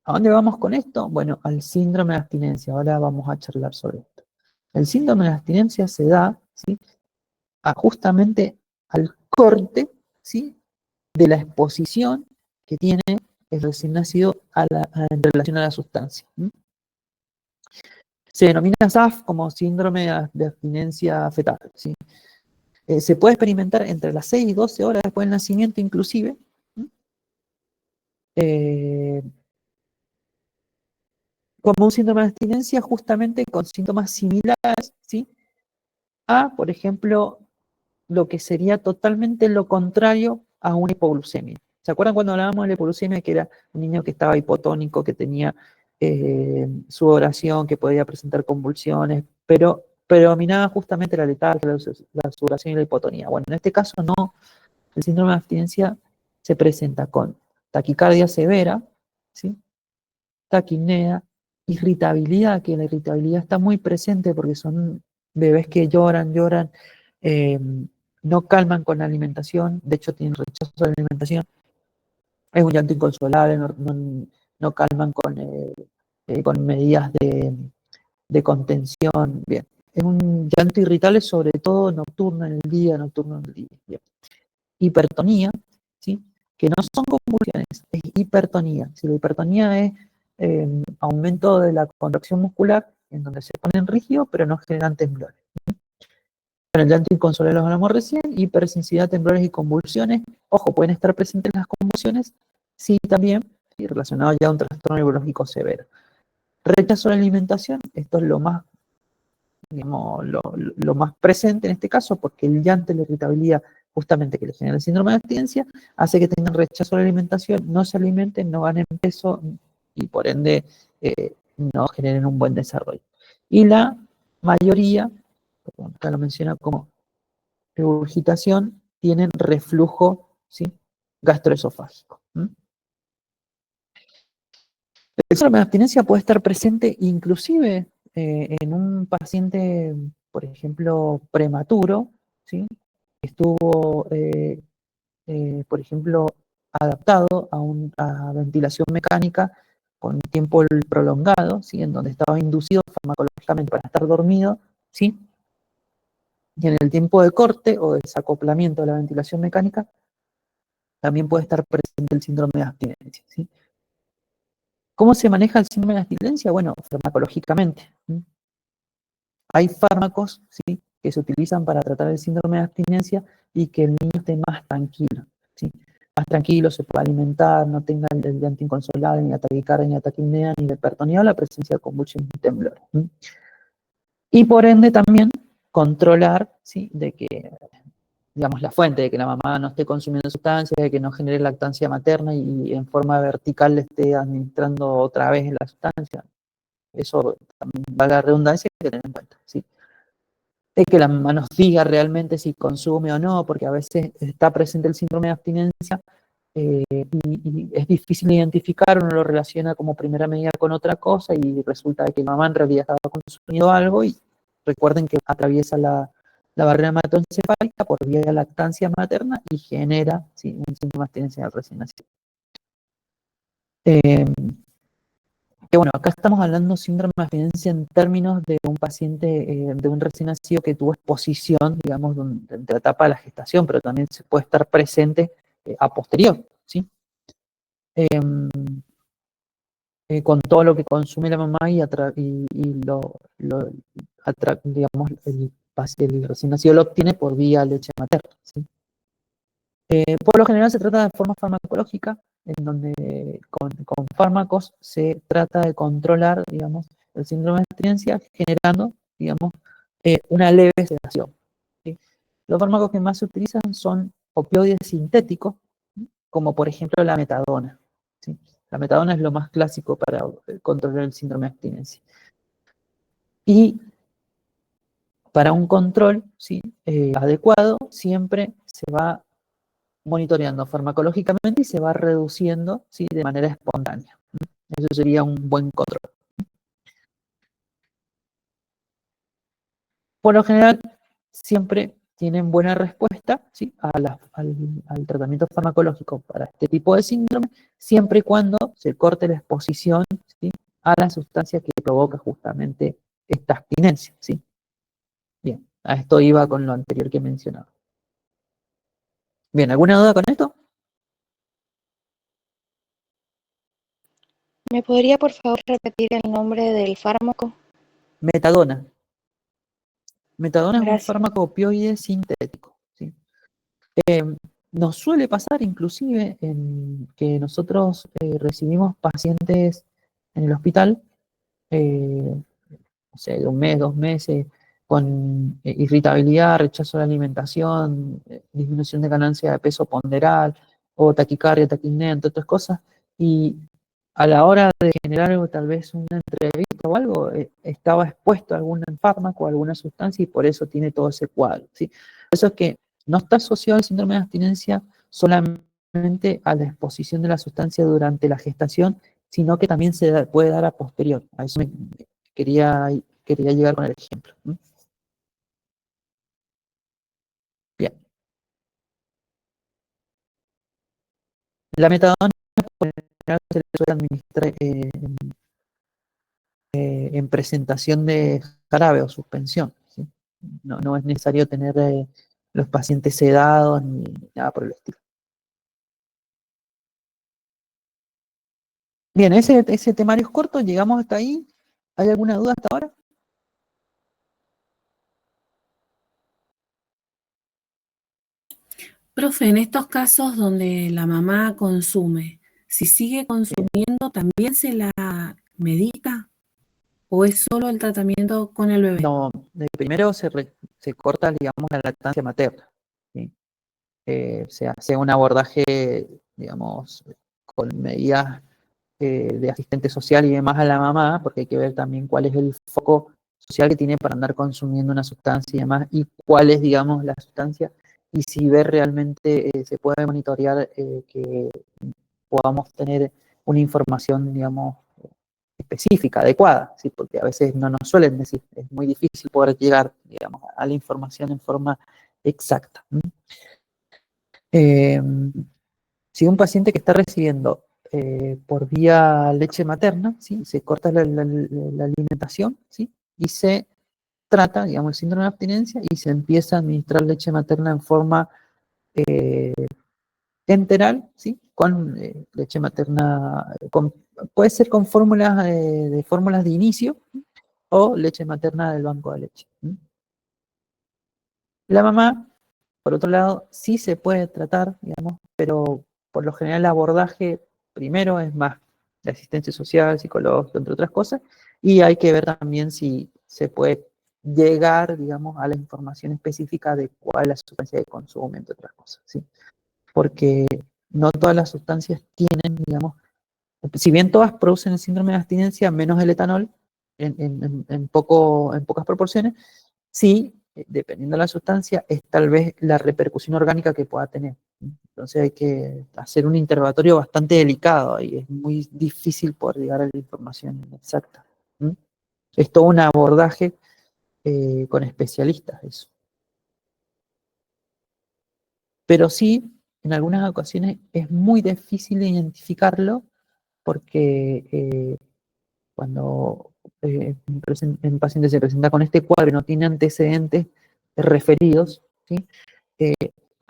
¿A dónde vamos con esto? Bueno, al síndrome de abstinencia. Ahora vamos a charlar sobre esto. El síndrome de abstinencia se da, ¿sí? Justamente al corte, ¿sí? De la exposición que tiene el recién nacido en relación a la sustancia. Se denomina SAF como síndrome de abstinencia fetal, ¿sí? Se puede experimentar entre las 6 y 12 horas después del nacimiento inclusive. Como un síndrome de abstinencia justamente con síntomas similares, ¿sí? A, por ejemplo, lo que sería totalmente lo contrario a una hipoglucemia. ¿Se acuerdan cuando hablábamos de la hipoglucemia, que era un niño que estaba hipotónico, que tenía sudoración, que podía presentar convulsiones, pero predominaba justamente la letargia, la sudoración y la hipotonía? Bueno, en este caso no, el síndrome de abstinencia se presenta con taquicardia severa, ¿sí? Taquipnea, irritabilidad, que la irritabilidad está muy presente porque son bebés que lloran, no calman con la alimentación, de hecho tienen rechazo a la alimentación, es un llanto inconsolable, no calman con medidas de contención, bien. Es un llanto irritable sobre todo nocturno en el día, bien. Hipertonía, ¿sí? Que no son convulsiones, es hipertonía. Si la hipertonía es aumento de la contracción muscular, en donde se ponen rígidos, pero no generan temblores. Bueno, el llanto inconsolable lo hablamos recién, hipersensibilidad, temblores y convulsiones. Ojo, pueden estar presentes las convulsiones, sí, también, y relacionado ya a un trastorno neurológico severo. Rechazo a la alimentación, esto es lo más, digamos, lo más presente en este caso, porque el llanto y la irritabilidad justamente que le genera el síndrome de abstinencia, hace que tengan rechazo a la alimentación, no se alimenten, no ganen peso y por ende no generen un buen desarrollo. Y la mayoría, acá lo menciona como regurgitación, tienen reflujo, ¿sí? Gastroesofágico. El síndrome de abstinencia puede estar presente inclusive en un paciente, por ejemplo, prematuro, ¿sí? Estuvo, por ejemplo, adaptado a ventilación mecánica con tiempo prolongado, ¿sí? En donde estaba inducido farmacológicamente para estar dormido, ¿sí? Y en el tiempo de corte o desacoplamiento de la ventilación mecánica, también puede estar presente el síndrome de abstinencia, ¿sí? ¿Cómo se maneja el síndrome de abstinencia? Bueno, farmacológicamente. Hay fármacos, ¿sí? Que se utilizan para tratar el síndrome de abstinencia y que el niño esté más tranquilo, ¿sí? Más tranquilo, se pueda alimentar, no tenga el llanto inconsolable, ni la taquicardia, ni la taquipnea, ni la hipertonía o la presencia de convulsiones y temblores. Y por ende también controlar, ¿sí? De que, digamos, la fuente, de que la mamá no esté consumiendo sustancias, de que no genere lactancia materna y en forma vertical le esté administrando otra vez la sustancia. Eso también va a la redundancia que hay que tener en cuenta, ¿sí? De que la mamá nos diga realmente si consume o no, porque a veces está presente el síndrome de abstinencia y es difícil identificar, uno lo relaciona como primera medida con otra cosa y resulta que la mamá en realidad estaba consumiendo algo y recuerden que atraviesa la barrera hematoencefálica por vía de lactancia materna y genera, ¿sí? Un síndrome de abstinencia del recién nacido. Que bueno, acá estamos hablando de síndrome de abstinencia en términos de un paciente, de un recién nacido que tuvo exposición, digamos, de la etapa de la gestación, pero también se puede estar presente a posterior, ¿sí? Con todo lo que consume la mamá digamos, el recién nacido lo obtiene por vía leche materna, ¿sí? Por lo general se trata de forma farmacológica, en donde con fármacos se trata de controlar, digamos, el síndrome de abstinencia, generando, digamos, una leve sedación, ¿sí? Los fármacos que más se utilizan son opioides sintéticos, ¿sí? Como por ejemplo la metadona, ¿sí? La metadona es lo más clásico para controlar el síndrome de abstinencia. Y para un control, ¿sí? Adecuado, siempre se va monitoreando farmacológicamente y se va reduciendo, ¿sí? De manera espontánea. Eso sería un buen control. Por lo general, siempre tienen buena respuesta, ¿sí? al tratamiento farmacológico para este tipo de síndrome, siempre y cuando se corte la exposición, ¿sí? A la sustancia que provoca justamente esta abstinencia, ¿sí? Bien, a esto iba con lo anterior que mencionaba. Bien, ¿alguna duda con esto? ¿Me podría por favor repetir el nombre del fármaco? Metadona. Metadona es un Gracias. fármaco opioide sintético, ¿sí? Nos suele pasar inclusive en que nosotros recibimos pacientes en el hospital, no sé, de un mes, 2 meses, con irritabilidad, rechazo de la alimentación, disminución de ganancia de peso ponderal, o taquicardia, taquipnea, entre otras cosas, y a la hora de generar algo, tal vez una entrevista o algo, estaba expuesto a algún fármaco, a alguna sustancia, y por eso tiene todo ese cuadro, ¿sí? Por eso es que no está asociado al síndrome de abstinencia solamente solamente a la exposición de la sustancia durante la gestación, sino que también puede dar a posterior. A eso quería llegar con el ejemplo. Bien. La metadona por lo general se le suele administrar en presentación de jarabe o suspensión, ¿sí? No es necesario tener los pacientes sedados ni nada por el estilo. Bien, ese temario es corto, llegamos hasta ahí. ¿Hay alguna duda hasta ahora? Profe, en estos casos donde la mamá consume, si sigue consumiendo, ¿también se la medica? ¿O es solo el tratamiento con el bebé? No, primero se corta, digamos, la lactancia materna, ¿sí? Se hace un abordaje, digamos, con medidas de asistente social y demás a la mamá, porque hay que ver también cuál es el foco social que tiene para andar consumiendo una sustancia y demás, y cuál es, digamos, la sustancia, y si ver realmente se puede monitorear que podamos tener una información, digamos, específica, adecuada, ¿sí? Porque a veces no nos suelen decir, es muy difícil poder llegar, digamos, a la información en forma exacta. Si un paciente que está recibiendo por vía leche materna, ¿sí? Se corta la alimentación, ¿sí? Y se trata, digamos, el síndrome de abstinencia y se empieza a administrar leche materna en forma enteral, ¿sí? Con leche materna, puede ser con fórmulas de fórmulas de inicio o leche materna del banco de leche. La mamá, por otro lado, sí se puede tratar, digamos, pero por lo general el abordaje primero es más de asistencia social, psicológica, entre otras cosas, y hay que ver también si se puede llegar, digamos, a la información específica de cuál es la sustancia de consumo, entre otras cosas, ¿sí? Porque no todas las sustancias tienen, digamos, si bien todas producen el síndrome de abstinencia, menos el etanol, en pocas proporciones, sí, dependiendo de la sustancia, es tal vez la repercusión orgánica que pueda tener. Entonces hay que hacer un interrogatorio bastante delicado y es muy difícil poder llegar a la información exacta. Es todo un abordaje con especialistas eso. Pero sí, en algunas ocasiones es muy difícil identificarlo porque cuando un paciente se presenta con este cuadro y no tiene antecedentes referidos, ¿sí? Hay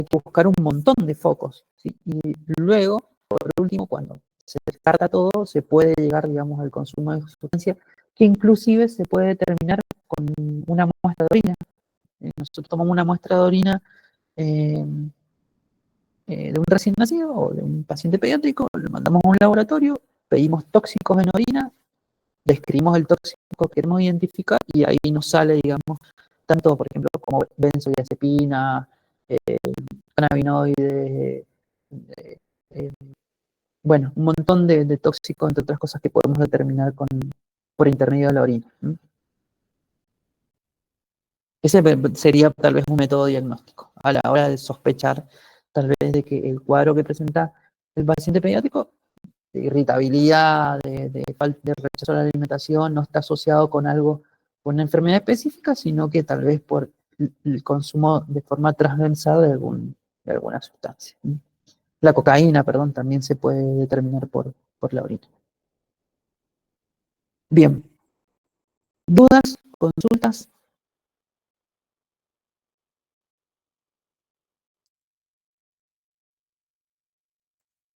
que buscar un montón de focos, ¿sí? Y luego, por último, cuando se descarta todo, se puede llegar, digamos, al consumo de sustancia, que inclusive se puede determinar con una muestra de orina. Nosotros tomamos una muestra de orina de un recién nacido o de un paciente pediátrico, lo mandamos a un laboratorio, pedimos tóxicos en orina, describimos el tóxico que queremos identificar y ahí nos sale, digamos, tanto, por ejemplo, como benzodiazepina, cannabinoides, bueno, un montón de tóxicos, entre otras cosas que podemos determinar por intermedio de la orina. Ese sería tal vez un método diagnóstico a la hora de sospechar tal vez de que el cuadro que presenta el paciente pediátrico de irritabilidad, de rechazo a la alimentación, no está asociado con algo, con una enfermedad específica, sino que tal vez por el consumo de forma transversal de alguna sustancia. La cocaína, perdón, también se puede determinar por la orina. Bien. ¿Dudas? ¿Consultas?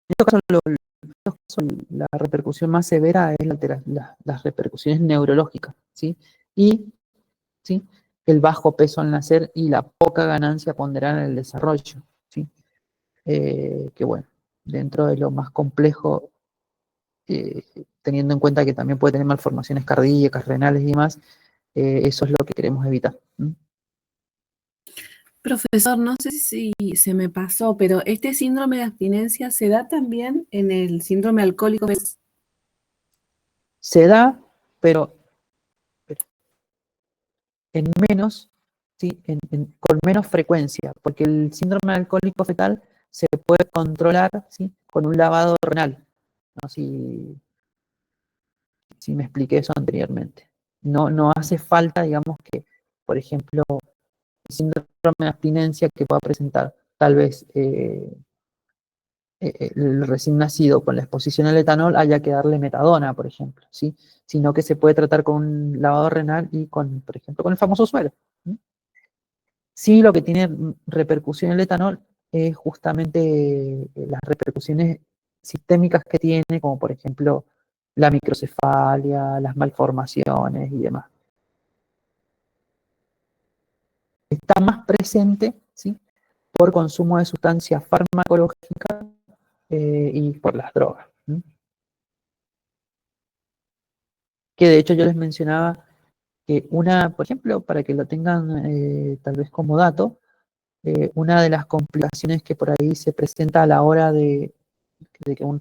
En estos casos, la repercusión más severa es las repercusiones neurológicas, ¿sí? Y ¿sí? El bajo peso al nacer y la poca ganancia ponderal en el desarrollo, ¿sí? Que bueno, dentro de lo más complejo, teniendo en cuenta que también puede tener malformaciones cardíacas, renales y demás, eso es lo que queremos evitar. Profesor, no sé si se me pasó, pero ¿este síndrome de abstinencia se da también en el síndrome alcohólico? Se da, pero en menos, ¿sí? Con menos frecuencia, porque el síndrome alcohólico fetal se puede controlar, ¿sí?, con un lavado renal. No sé si me expliqué eso anteriormente. No hace falta, digamos, que, por ejemplo, el síndrome de abstinencia que pueda presentar tal vez el recién nacido con la exposición al etanol haya que darle metadona, por ejemplo, ¿sí? Sino que se puede tratar con un lavado renal y con, por ejemplo, con el famoso suero. ¿Sí? Sí, lo que tiene repercusión el etanol es justamente las repercusiones sistémicas que tiene, como por ejemplo la microcefalia, las malformaciones y demás. Está más presente, ¿sí?, por consumo de sustancias farmacológicas y por las drogas. ¿Sí? Que de hecho yo les mencionaba que por ejemplo, para que lo tengan tal vez como dato, una de las complicaciones que por ahí se presenta a la hora de que un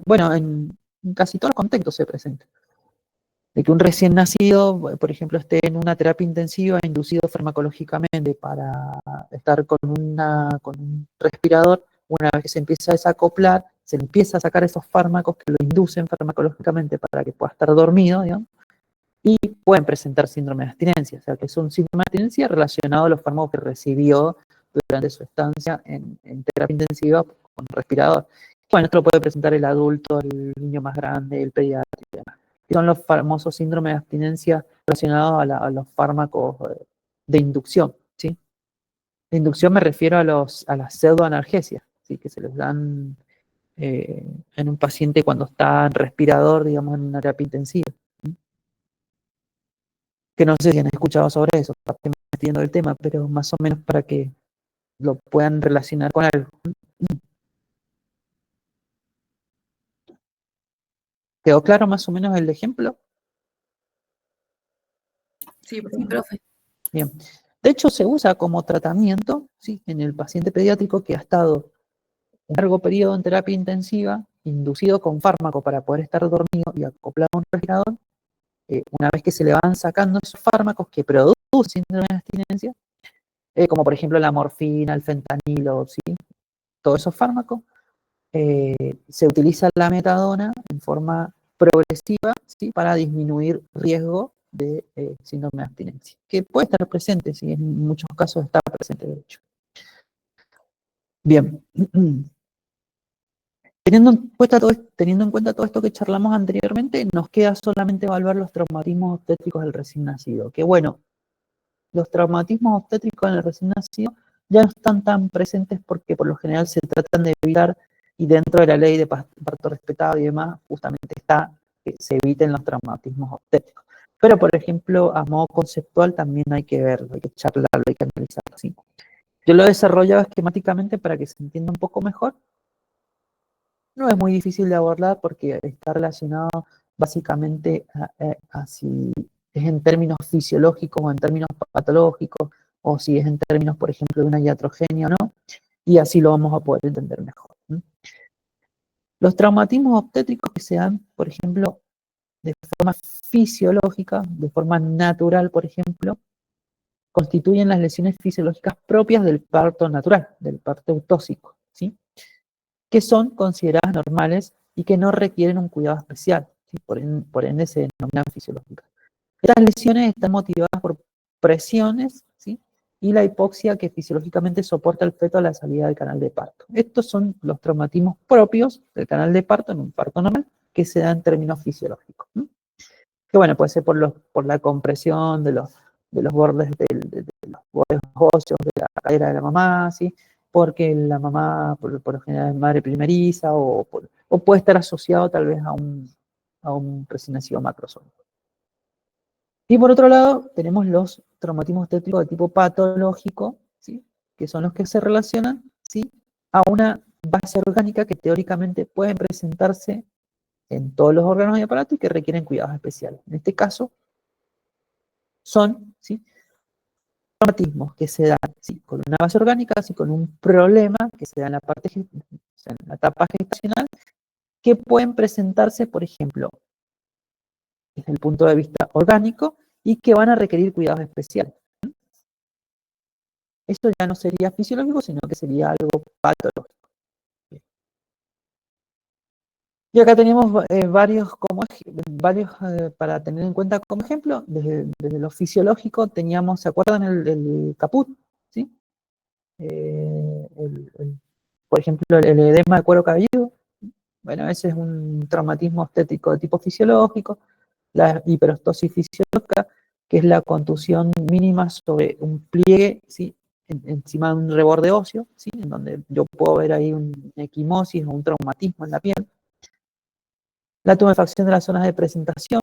bueno, en casi todos los contextos se presenta, de que un recién nacido, por ejemplo, esté en una terapia intensiva inducido farmacológicamente para estar con un respirador. Una vez que se empieza a desacoplar, se empieza a sacar esos fármacos que lo inducen farmacológicamente para que pueda estar dormido, digamos, y pueden presentar síndrome de abstinencia, o sea que es un síndrome de abstinencia relacionado a los fármacos que recibió durante su estancia en terapia intensiva con respirador. Bueno, esto lo puede presentar el adulto, el niño más grande, el pediatra y demás. Son los famosos síndromes de abstinencia relacionados a los fármacos de inducción, ¿sí? De inducción me refiero a las pseudoanalgesias, ¿sí?, que se les dan en un paciente cuando está en respirador, digamos, en una terapia intensiva. Que no sé si han escuchado sobre eso, estoy metiendo el tema, pero más o menos para que lo puedan relacionar con algo. ¿Quedó claro más o menos el ejemplo? Sí, Sí, profe. Bien. De hecho, se usa como tratamiento, ¿sí?, en el paciente pediátrico que ha estado un largo periodo en terapia intensiva, inducido con fármaco para poder estar dormido y acoplado a un respirador. Una vez que se le van sacando esos fármacos que producen síndrome de abstinencia, como por ejemplo la morfina, el fentanilo, ¿sí?, todos esos fármacos, se utiliza la metadona en forma progresiva, ¿sí?, para disminuir riesgo de síndrome de abstinencia, que puede estar presente, ¿sí?, en muchos casos está presente, de hecho. Bien. Teniendo en cuenta todo esto que charlamos anteriormente, nos queda solamente evaluar los traumatismos obstétricos del recién nacido. Que bueno, los traumatismos obstétricos en el recién nacido ya no están tan presentes porque por lo general se tratan de evitar, y dentro de la ley de parto respetado y demás, justamente está que se eviten los traumatismos obstétricos. Pero, por ejemplo, a modo conceptual también hay que verlo, hay que charlarlo, hay que analizarlo. ¿Sí? Yo lo he desarrollado esquemáticamente para que se entienda un poco mejor. No es muy difícil de abordar porque está relacionado básicamente a si es en términos fisiológicos o en términos patológicos, o si es en términos, por ejemplo, de una iatrogenia o no, y así lo vamos a poder entender mejor. Los traumatismos obstétricos que se dan, por ejemplo, de forma fisiológica, de forma natural, por ejemplo, constituyen las lesiones fisiológicas propias del parto natural, del parto eutóxico, ¿sí?, que son consideradas normales y que no requieren un cuidado especial, ¿sí? Por ende se denominan fisiológicas. Estas lesiones están motivadas por presiones, ¿sí?, y la hipoxia que fisiológicamente soporta el feto a la salida del canal de parto. Estos son los traumatismos propios del canal de parto en un parto normal que se dan en términos fisiológicos. ¿Sí? Que bueno, puede ser por la compresión de los bordes de los bordes óseos de la cadera de la mamá, ¿sí?, porque la mamá, por lo general, es madre primeriza, o puede estar asociado tal vez a un recién nacido macrosómico. Y por otro lado, tenemos los traumatismos obstétricos de tipo patológico, ¿sí?, que son los que se relacionan, ¿sí?, a una base orgánica que teóricamente pueden presentarse en todos los órganos y aparatos y que requieren cuidados especiales. En este caso, son, ¿sí?, traumatismos que se dan, ¿sí?, con una base orgánica, ¿sí?, con un problema que se da en la etapa gestacional, que pueden presentarse, por ejemplo, desde el punto de vista orgánico y que van a requerir cuidados especiales. Esto ya no sería fisiológico, sino que sería algo patológico. Y acá tenemos varios, para tener en cuenta como ejemplo. Desde lo fisiológico teníamos, ¿se acuerdan el caput? ¿Sí? Por ejemplo, el edema de cuero cabelludo. Bueno, ese es un traumatismo obstétrico de tipo fisiológico. La hiperostosis fisiológica, que es la contusión mínima sobre un pliegue, ¿sí? Encima de un reborde óseo, ¿sí? En donde yo puedo ver ahí una equimosis o un traumatismo en la piel. La tumefacción de las zonas de presentación.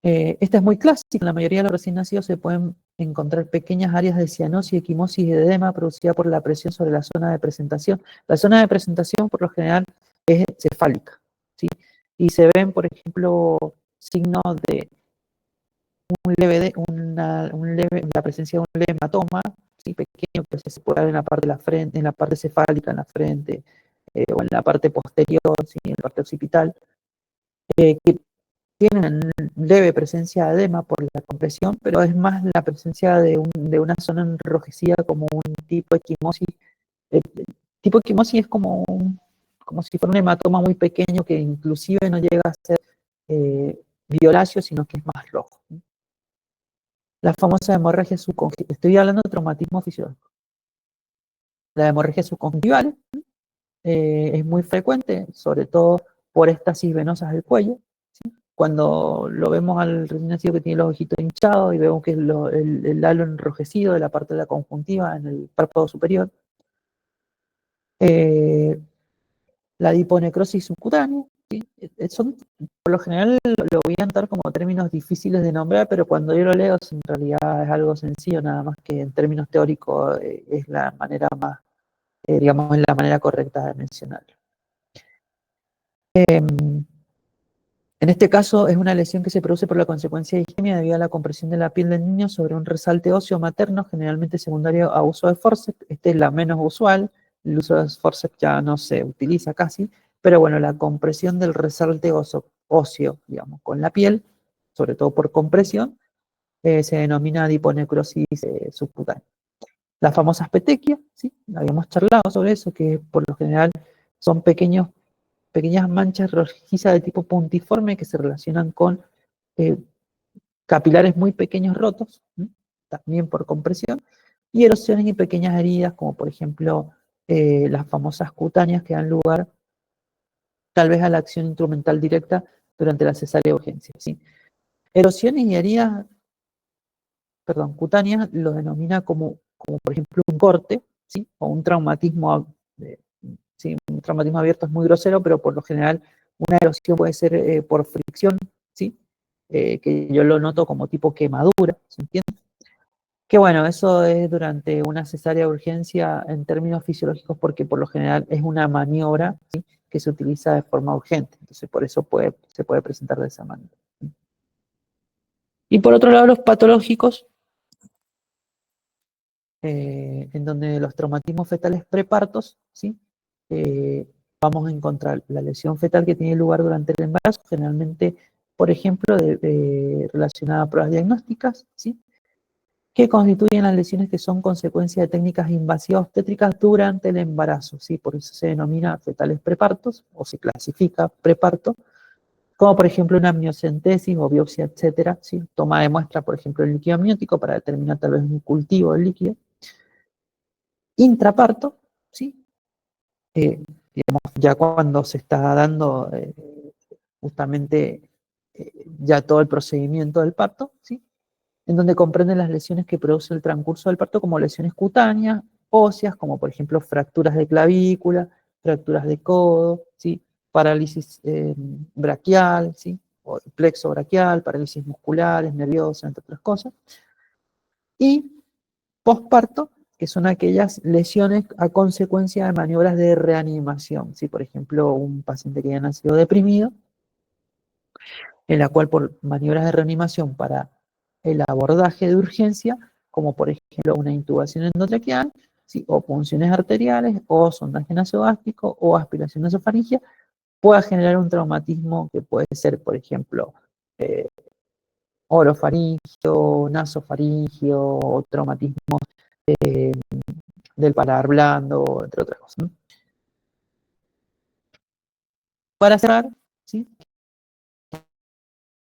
Esta es muy clásica. En la mayoría de los recién nacidos se pueden encontrar pequeñas áreas de cianosis, equimosis y edema producida por la presión sobre la zona de presentación. La zona de presentación, por lo general, es cefálica, ¿sí? Y se ven, por ejemplo, signos de la presencia de un leve hematoma, ¿sí? Pequeño, que se puede ver en la parte de la frente, en la parte cefálica, en la frente, o en la parte posterior, ¿sí? En la parte occipital, que tienen leve presencia de edema por la compresión, pero es más la presencia de una zona enrojecida como un tipo equimosis. Tipo equimosis es como si fuera un hematoma muy pequeño que inclusive no llega a ser violáceo, sino que es más rojo. La famosa hemorragia subconjuntival. Estoy hablando de traumatismo fisiológico. La hemorragia subconjuntival es muy frecuente, sobre todo por éstasis venosas del cuello. ¿Sí? Cuando lo vemos al recién nacido que tiene los ojitos hinchados y vemos que es el halo enrojecido de la parte de la conjuntiva en el párpado superior. La adiponecrosis subcutánea. ¿Sí? Por lo general lo voy a entrar como términos difíciles de nombrar, pero cuando yo lo leo en realidad es algo sencillo, nada más que en términos teóricos es la manera más, digamos, es la manera correcta de mencionarlo. En este caso es una lesión que se produce por la consecuencia de isquemia debido a la compresión de la piel del niño sobre un resalte óseo materno, generalmente secundario a uso de forceps. Esta es la menos usual, el uso de forceps ya no se utiliza casi, pero bueno, la compresión del resalte óseo, digamos, con la piel, sobre todo por compresión, se denomina adiponecrosis subcutánea. Las famosas petequias, ¿sí? Habíamos charlado sobre eso, que por lo general son pequeñas manchas rojizas de tipo puntiforme que se relacionan con capilares muy pequeños rotos, ¿sí? También por compresión, y erosiones y pequeñas heridas, como por ejemplo las famosas cutáneas que dan lugar tal vez a la acción instrumental directa durante la cesárea de urgencia, ¿sí? Erosiones y heridas, cutáneas, lo denomina como por ejemplo un corte, ¿sí? O un traumatismo, ¿sí? Un traumatismo abierto es muy grosero, pero por lo general una erosión puede ser por fricción, ¿sí? Que yo lo noto como tipo quemadura, ¿se entiende? Que bueno, eso es durante una cesárea de urgencia en términos fisiológicos porque por lo general es una maniobra, ¿sí? Que se utiliza de forma urgente, entonces por eso se puede presentar de esa manera. Y por otro lado, los patológicos, en donde los traumatismos fetales prepartos, ¿sí? Vamos a encontrar la lesión fetal que tiene lugar durante el embarazo, generalmente, por ejemplo, relacionada a pruebas diagnósticas, ¿sí? Que constituyen las lesiones que son consecuencia de técnicas invasivas obstétricas durante el embarazo, ¿sí? Por eso se denomina fetales prepartos, o se clasifica preparto, como por ejemplo una amniocentesis o biopsia, etcétera, ¿sí? Toma de muestra, por ejemplo, el líquido amniótico para determinar tal vez un cultivo del líquido. Intraparto, ¿sí? Digamos, ya cuando se está dando justamente ya todo el procedimiento del parto, ¿sí? En donde comprenden las lesiones que produce el transcurso del parto como lesiones cutáneas, óseas, como por ejemplo fracturas de clavícula, fracturas de codo, ¿sí? Parálisis braquial, ¿sí? O plexo braquial, parálisis musculares, nerviosas, entre otras cosas. Y posparto, que son aquellas lesiones a consecuencia de maniobras de reanimación. ¿Sí? Por ejemplo, un paciente que haya nacido deprimido, en la cual por maniobras de reanimación para el abordaje de urgencia, como por ejemplo una intubación endotraqueal, ¿sí? O punciones arteriales, o sondaje nasogástrico, o aspiración nasofaringia, pueda generar un traumatismo que puede ser, por ejemplo, orofaringio, nasofaringio, o traumatismo del paladar blando, entre otras cosas, ¿no? Para cerrar, ¿sí? Hay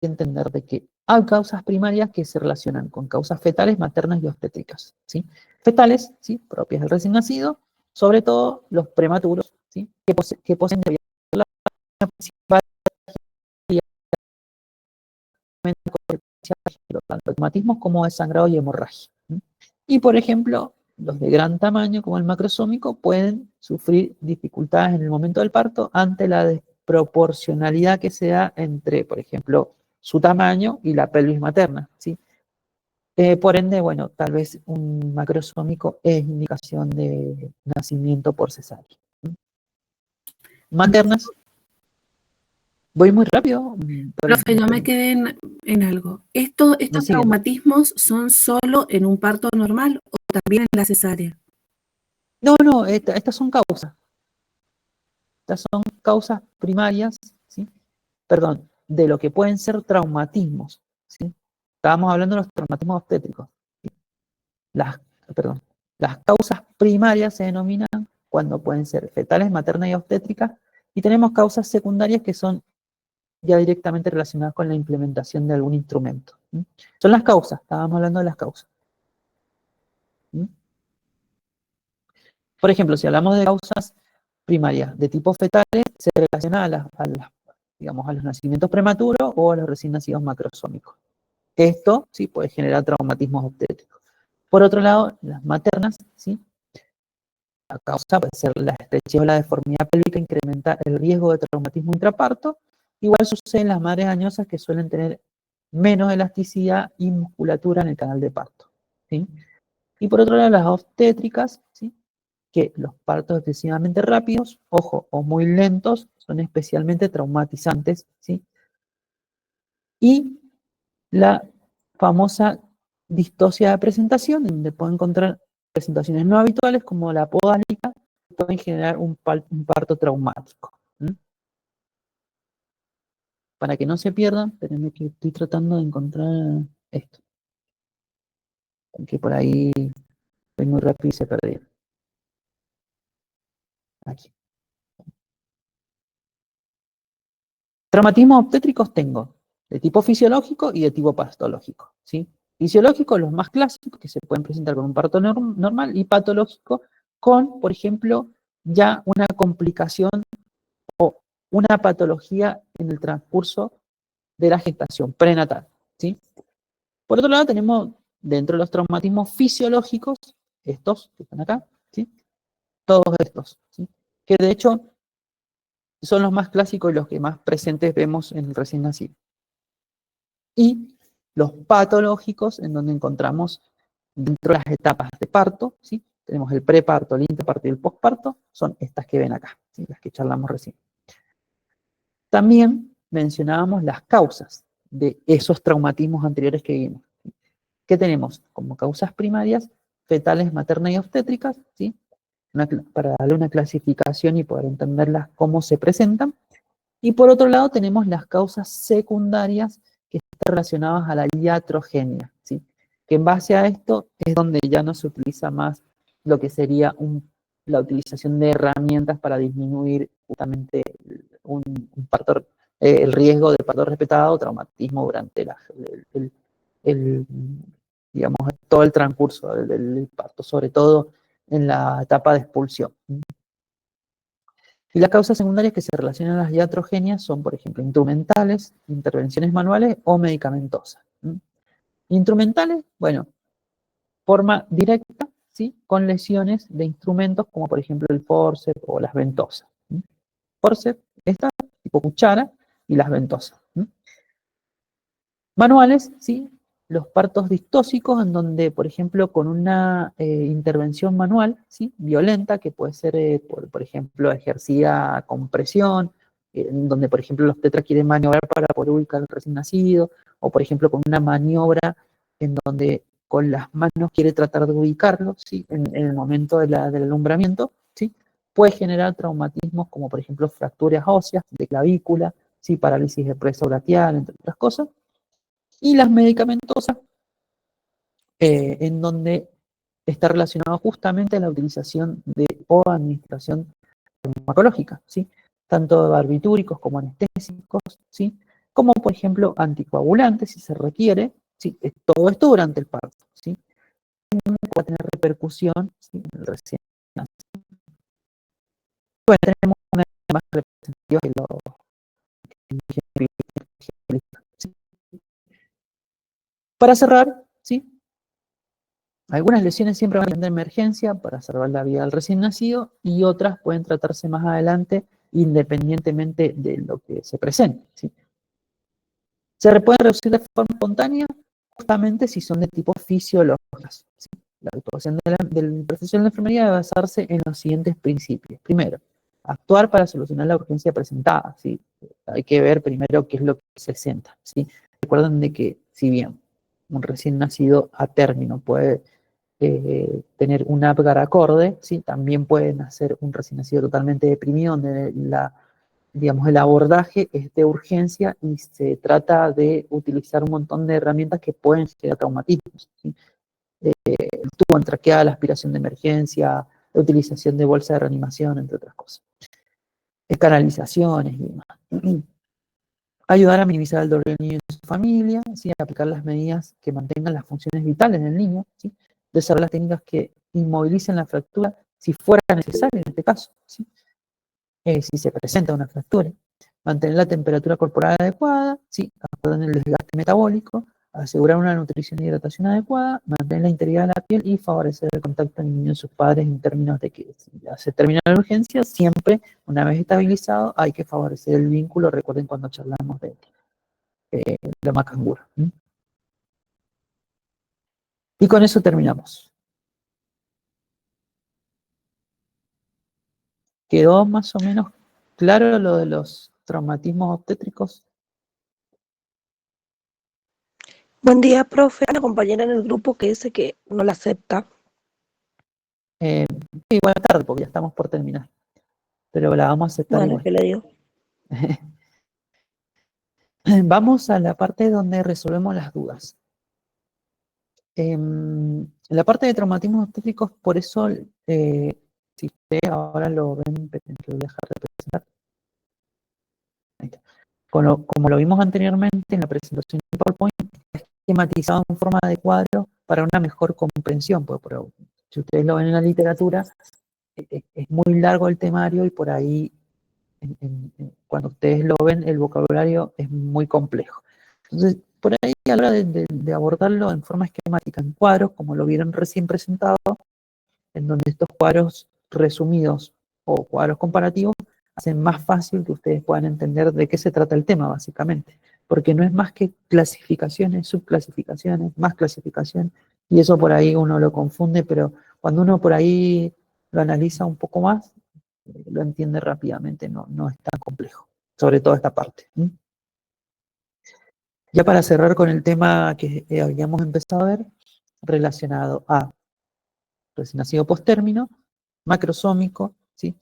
que entender de que hay causas primarias que se relacionan con causas fetales, maternas y obstétricas, ¿sí? Fetales, ¿sí? Propias del recién nacido, sobre todo los prematuros, ¿sí? Que poseen la principal tanto traumatismos como desangrado y hemorragia. Y, por ejemplo, los de gran tamaño, como el macrosómico, pueden sufrir dificultades en el momento del parto ante la desproporcionalidad que se da entre, por ejemplo, su tamaño y la pelvis materna, ¿sí? Por ende, bueno, tal vez un macrosómico es indicación de nacimiento por cesárea. Maternas, voy muy rápido. Profe, yo me quedé en algo. ¿Estos traumatismos son solo en un parto normal o también en la cesárea? No, estas son causas. Estas son causas primarias, ¿sí? Perdón, de lo que pueden ser traumatismos, ¿sí? Estábamos hablando de los traumatismos obstétricos, ¿sí? Las causas primarias se denominan cuando pueden ser fetales, maternas y obstétricas, y tenemos causas secundarias que son ya directamente relacionadas con la implementación de algún instrumento, ¿sí? Son las causas, estábamos hablando de las causas, ¿sí? Por ejemplo, si hablamos de causas primarias de tipo fetales, se relaciona digamos, a los nacimientos prematuros o a los recién nacidos macrosómicos. Esto sí puede generar traumatismos obstétricos. Por otro lado, las maternas, ¿sí? La causa puede ser la estrechez o la deformidad pélvica, incrementa el riesgo de traumatismo intraparto. Igual sucede en las madres añosas que suelen tener menos elasticidad y musculatura en el canal de parto, ¿sí? Y por otro lado, las obstétricas, ¿sí? Que los partos excesivamente rápidos, ojo, o muy lentos, son especialmente traumatizantes, ¿sí? Y la famosa distosia de presentación, donde pueden encontrar presentaciones no habituales como la podálica, que pueden generar un parto traumático. Para que no se pierdan, espérenme que estoy tratando de encontrar esto, porque por ahí estoy muy rápido y se perdió. Aquí. Traumatismos obstétricos tengo de tipo fisiológico y de tipo patológico, ¿sí? Fisiológico, los más clásicos, que se pueden presentar con un parto normal, y patológico con, por ejemplo, ya una complicación o una patología en el transcurso de la gestación prenatal, ¿sí? Por otro lado, tenemos dentro de los traumatismos fisiológicos, estos que están acá, ¿sí? Todos estos, ¿sí? Que de hecho son los más clásicos y los que más presentes vemos en el recién nacido. Y los patológicos, en donde encontramos dentro de las etapas de parto, ¿sí? Tenemos el preparto, el interparto y el posparto, son estas que ven acá, ¿sí? Las que charlamos recién. También mencionábamos las causas de esos traumatismos anteriores que vimos. ¿Qué tenemos? Como causas primarias, fetales, maternas y obstétricas, ¿sí? Para darle una clasificación y poder entenderlas cómo se presentan. Y por otro lado tenemos las causas secundarias que están relacionadas a la iatrogenia, ¿sí? Que en base a esto es donde ya no se utiliza más lo que sería la utilización de herramientas para disminuir justamente un parto, el riesgo de parto respetado o traumatismo durante digamos, todo el transcurso del parto, sobre todo en la etapa de expulsión. Y las causas secundarias que se relacionan a las iatrogenias son, por ejemplo, instrumentales, intervenciones manuales o medicamentosas. Instrumentales, bueno, forma directa, ¿sí? Con lesiones de instrumentos como por ejemplo el forceps o las ventosas. Forceps, esta, tipo cuchara, y las ventosas. Manuales, ¿sí? Los partos distóxicos, en donde, por ejemplo, con una intervención manual, ¿sí? Violenta, que puede ser, por ejemplo, ejercida con presión, en donde, por ejemplo, los obstetra quieren maniobrar para poder ubicar al recién nacido, o, por ejemplo, con una maniobra en donde con las manos quiere tratar de ubicarlo, ¿sí? En el momento del alumbramiento, ¿sí? Puede generar traumatismos como, por ejemplo, fracturas óseas de clavícula, ¿sí? Parálisis de preso braquial, entre otras cosas. Y las medicamentosas, en donde está relacionado justamente a la utilización o administración farmacológica, ¿sí? tanto barbitúricos como anestésicos, ¿sí? Como por ejemplo anticoagulantes si se requiere, ¿sí? Todo esto durante el parto, ¿sí? Puede tener repercusión, ¿sí? En el recién nacido. Bueno, tenemos una más representativa que lo ¿sí? Para cerrar, ¿sí? Algunas lesiones siempre van a tener emergencia para salvar la vida del recién nacido y otras pueden tratarse más adelante independientemente de lo que se presente, ¿sí? Se pueden reducir de forma espontánea justamente si son de tipo fisiológicas, ¿sí? La actuación del profesional de enfermería debe basarse en los siguientes principios. Primero, actuar para solucionar la urgencia presentada, ¿sí? Hay que ver primero qué es lo que se presenta, ¿sí? Recuerden de que si bien un recién nacido a término puede tener un Apgar acorde, ¿sí? También pueden hacer un recién nacido totalmente deprimido, donde digamos, el abordaje es de urgencia y se trata de utilizar un montón de herramientas que pueden generar traumatismos, ¿sí? El tubo entraqueal, la aspiración de emergencia, la utilización de bolsa de reanimación, entre otras cosas. Canalizaciones y demás. Ayudar a minimizar el dolor del niño y su familia, ¿sí? Aplicar las medidas que mantengan las funciones vitales del niño, ¿sí? Desarrollar las técnicas que inmovilicen la fractura si fuera necesario en este caso, ¿sí? Si se presenta una fractura. Mantener la temperatura corporal adecuada, ¿sí? Acordar el desgaste metabólico, asegurar una nutrición y hidratación adecuada, mantener la integridad de la piel y favorecer el contacto del niño y sus padres en términos de que si ya se termina la urgencia, siempre, una vez estabilizado, hay que favorecer el vínculo. Recuerden cuando charlamos de la macangura. Y con eso terminamos. ¿Quedó más o menos claro lo de los traumatismos obstétricos? Buen día, profe. Una compañera en el grupo que dice que no la acepta. Sí, buena tarde, porque ya estamos por terminar. Pero la vamos a aceptar Bueno, igual. ¿qué le digo? Vamos a la parte donde resolvemos las dudas. En la parte de traumatismos obstétricos, por eso, si ustedes ahora lo ven, que lo voy a dejar de presentar. Ahí está. Como lo vimos anteriormente en la presentación de PowerPoint, es esquematizado en forma de cuadro para una mejor comprensión. Porque si ustedes lo ven en la literatura, es muy largo el temario y por ahí, cuando ustedes lo ven, el vocabulario es muy complejo. Entonces, por ahí a la hora de abordarlo en forma esquemática, en cuadros, como lo vieron recién presentado, en donde estos cuadros resumidos o cuadros comparativos hacen más fácil que ustedes puedan entender de qué se trata el tema, básicamente. Porque no es más que clasificaciones, subclasificaciones, más clasificación, y eso por ahí uno lo confunde, pero cuando uno por ahí lo analiza un poco más, lo entiende rápidamente, no es tan complejo, sobre todo esta parte. Ya para cerrar con el tema que habíamos empezado a ver, relacionado a recién nacido postérmino, macrosómico, ¿sí?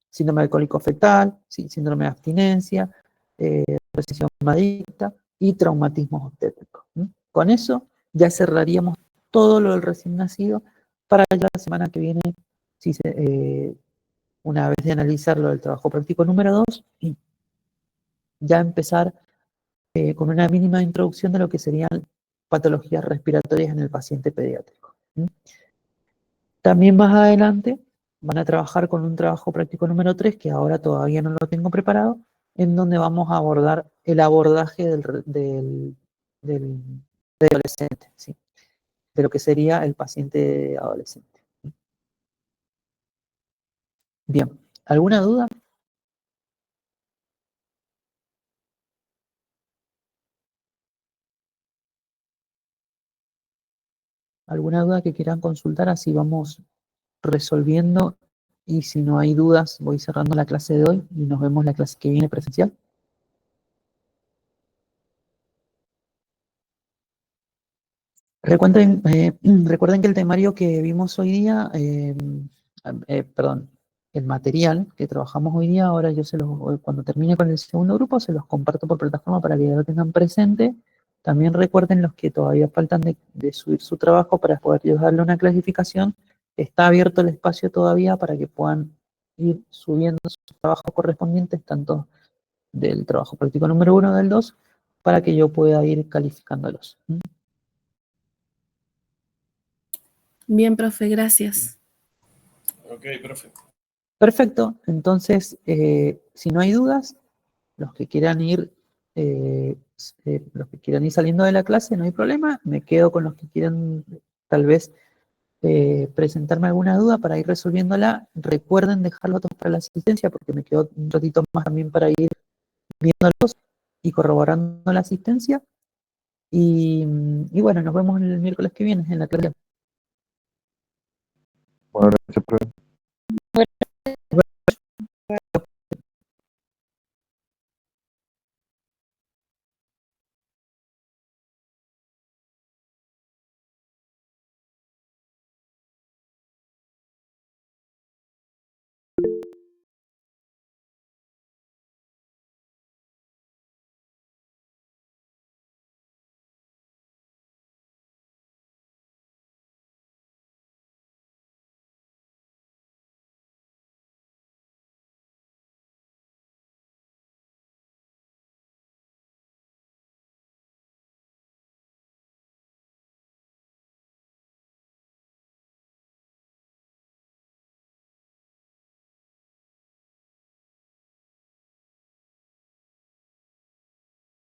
Síndrome alcohólico fetal, ¿sí? Síndrome de abstinencia, recesión mamadicta y traumatismos obstétricos. Con eso ya cerraríamos todo lo del recién nacido para ya la semana que viene, si una vez de analizar lo del trabajo práctico número 2, ya empezar con una mínima introducción de lo que serían patologías respiratorias en el paciente pediátrico. También más adelante van a trabajar con un trabajo práctico número 3, que ahora todavía no lo tengo preparado, en donde vamos a abordar el abordaje del adolescente, ¿sí? De lo que sería el paciente adolescente. Bien, ¿alguna duda? ¿Alguna duda que quieran consultar? Así vamos resolviendo, y si no hay dudas, voy cerrando la clase de hoy y nos vemos la clase que viene presencial. Recuerden que el temario que vimos hoy día, perdón, el material que trabajamos hoy día, ahora yo cuando termine con el segundo grupo, se los comparto por plataforma para que ya lo tengan presente. También recuerden los que todavía faltan de subir su trabajo para poder darle una clasificación. Está abierto el espacio todavía para que puedan ir subiendo sus trabajos correspondientes, tanto del trabajo práctico número 1 del 2, para que yo pueda ir calificándolos. Bien, profe, gracias. Ok, profe. Perfecto, entonces, si no hay dudas, los que quieran ir saliendo de la clase, no hay problema, me quedo con los que quieran tal vez presentarme alguna duda para ir resolviéndola. Recuerden dejarlo todo para la asistencia, porque me quedo un ratito más también para ir viéndolos y corroborando la asistencia. Y bueno, nos vemos el miércoles que viene en la clase. Bueno, gracias, profe.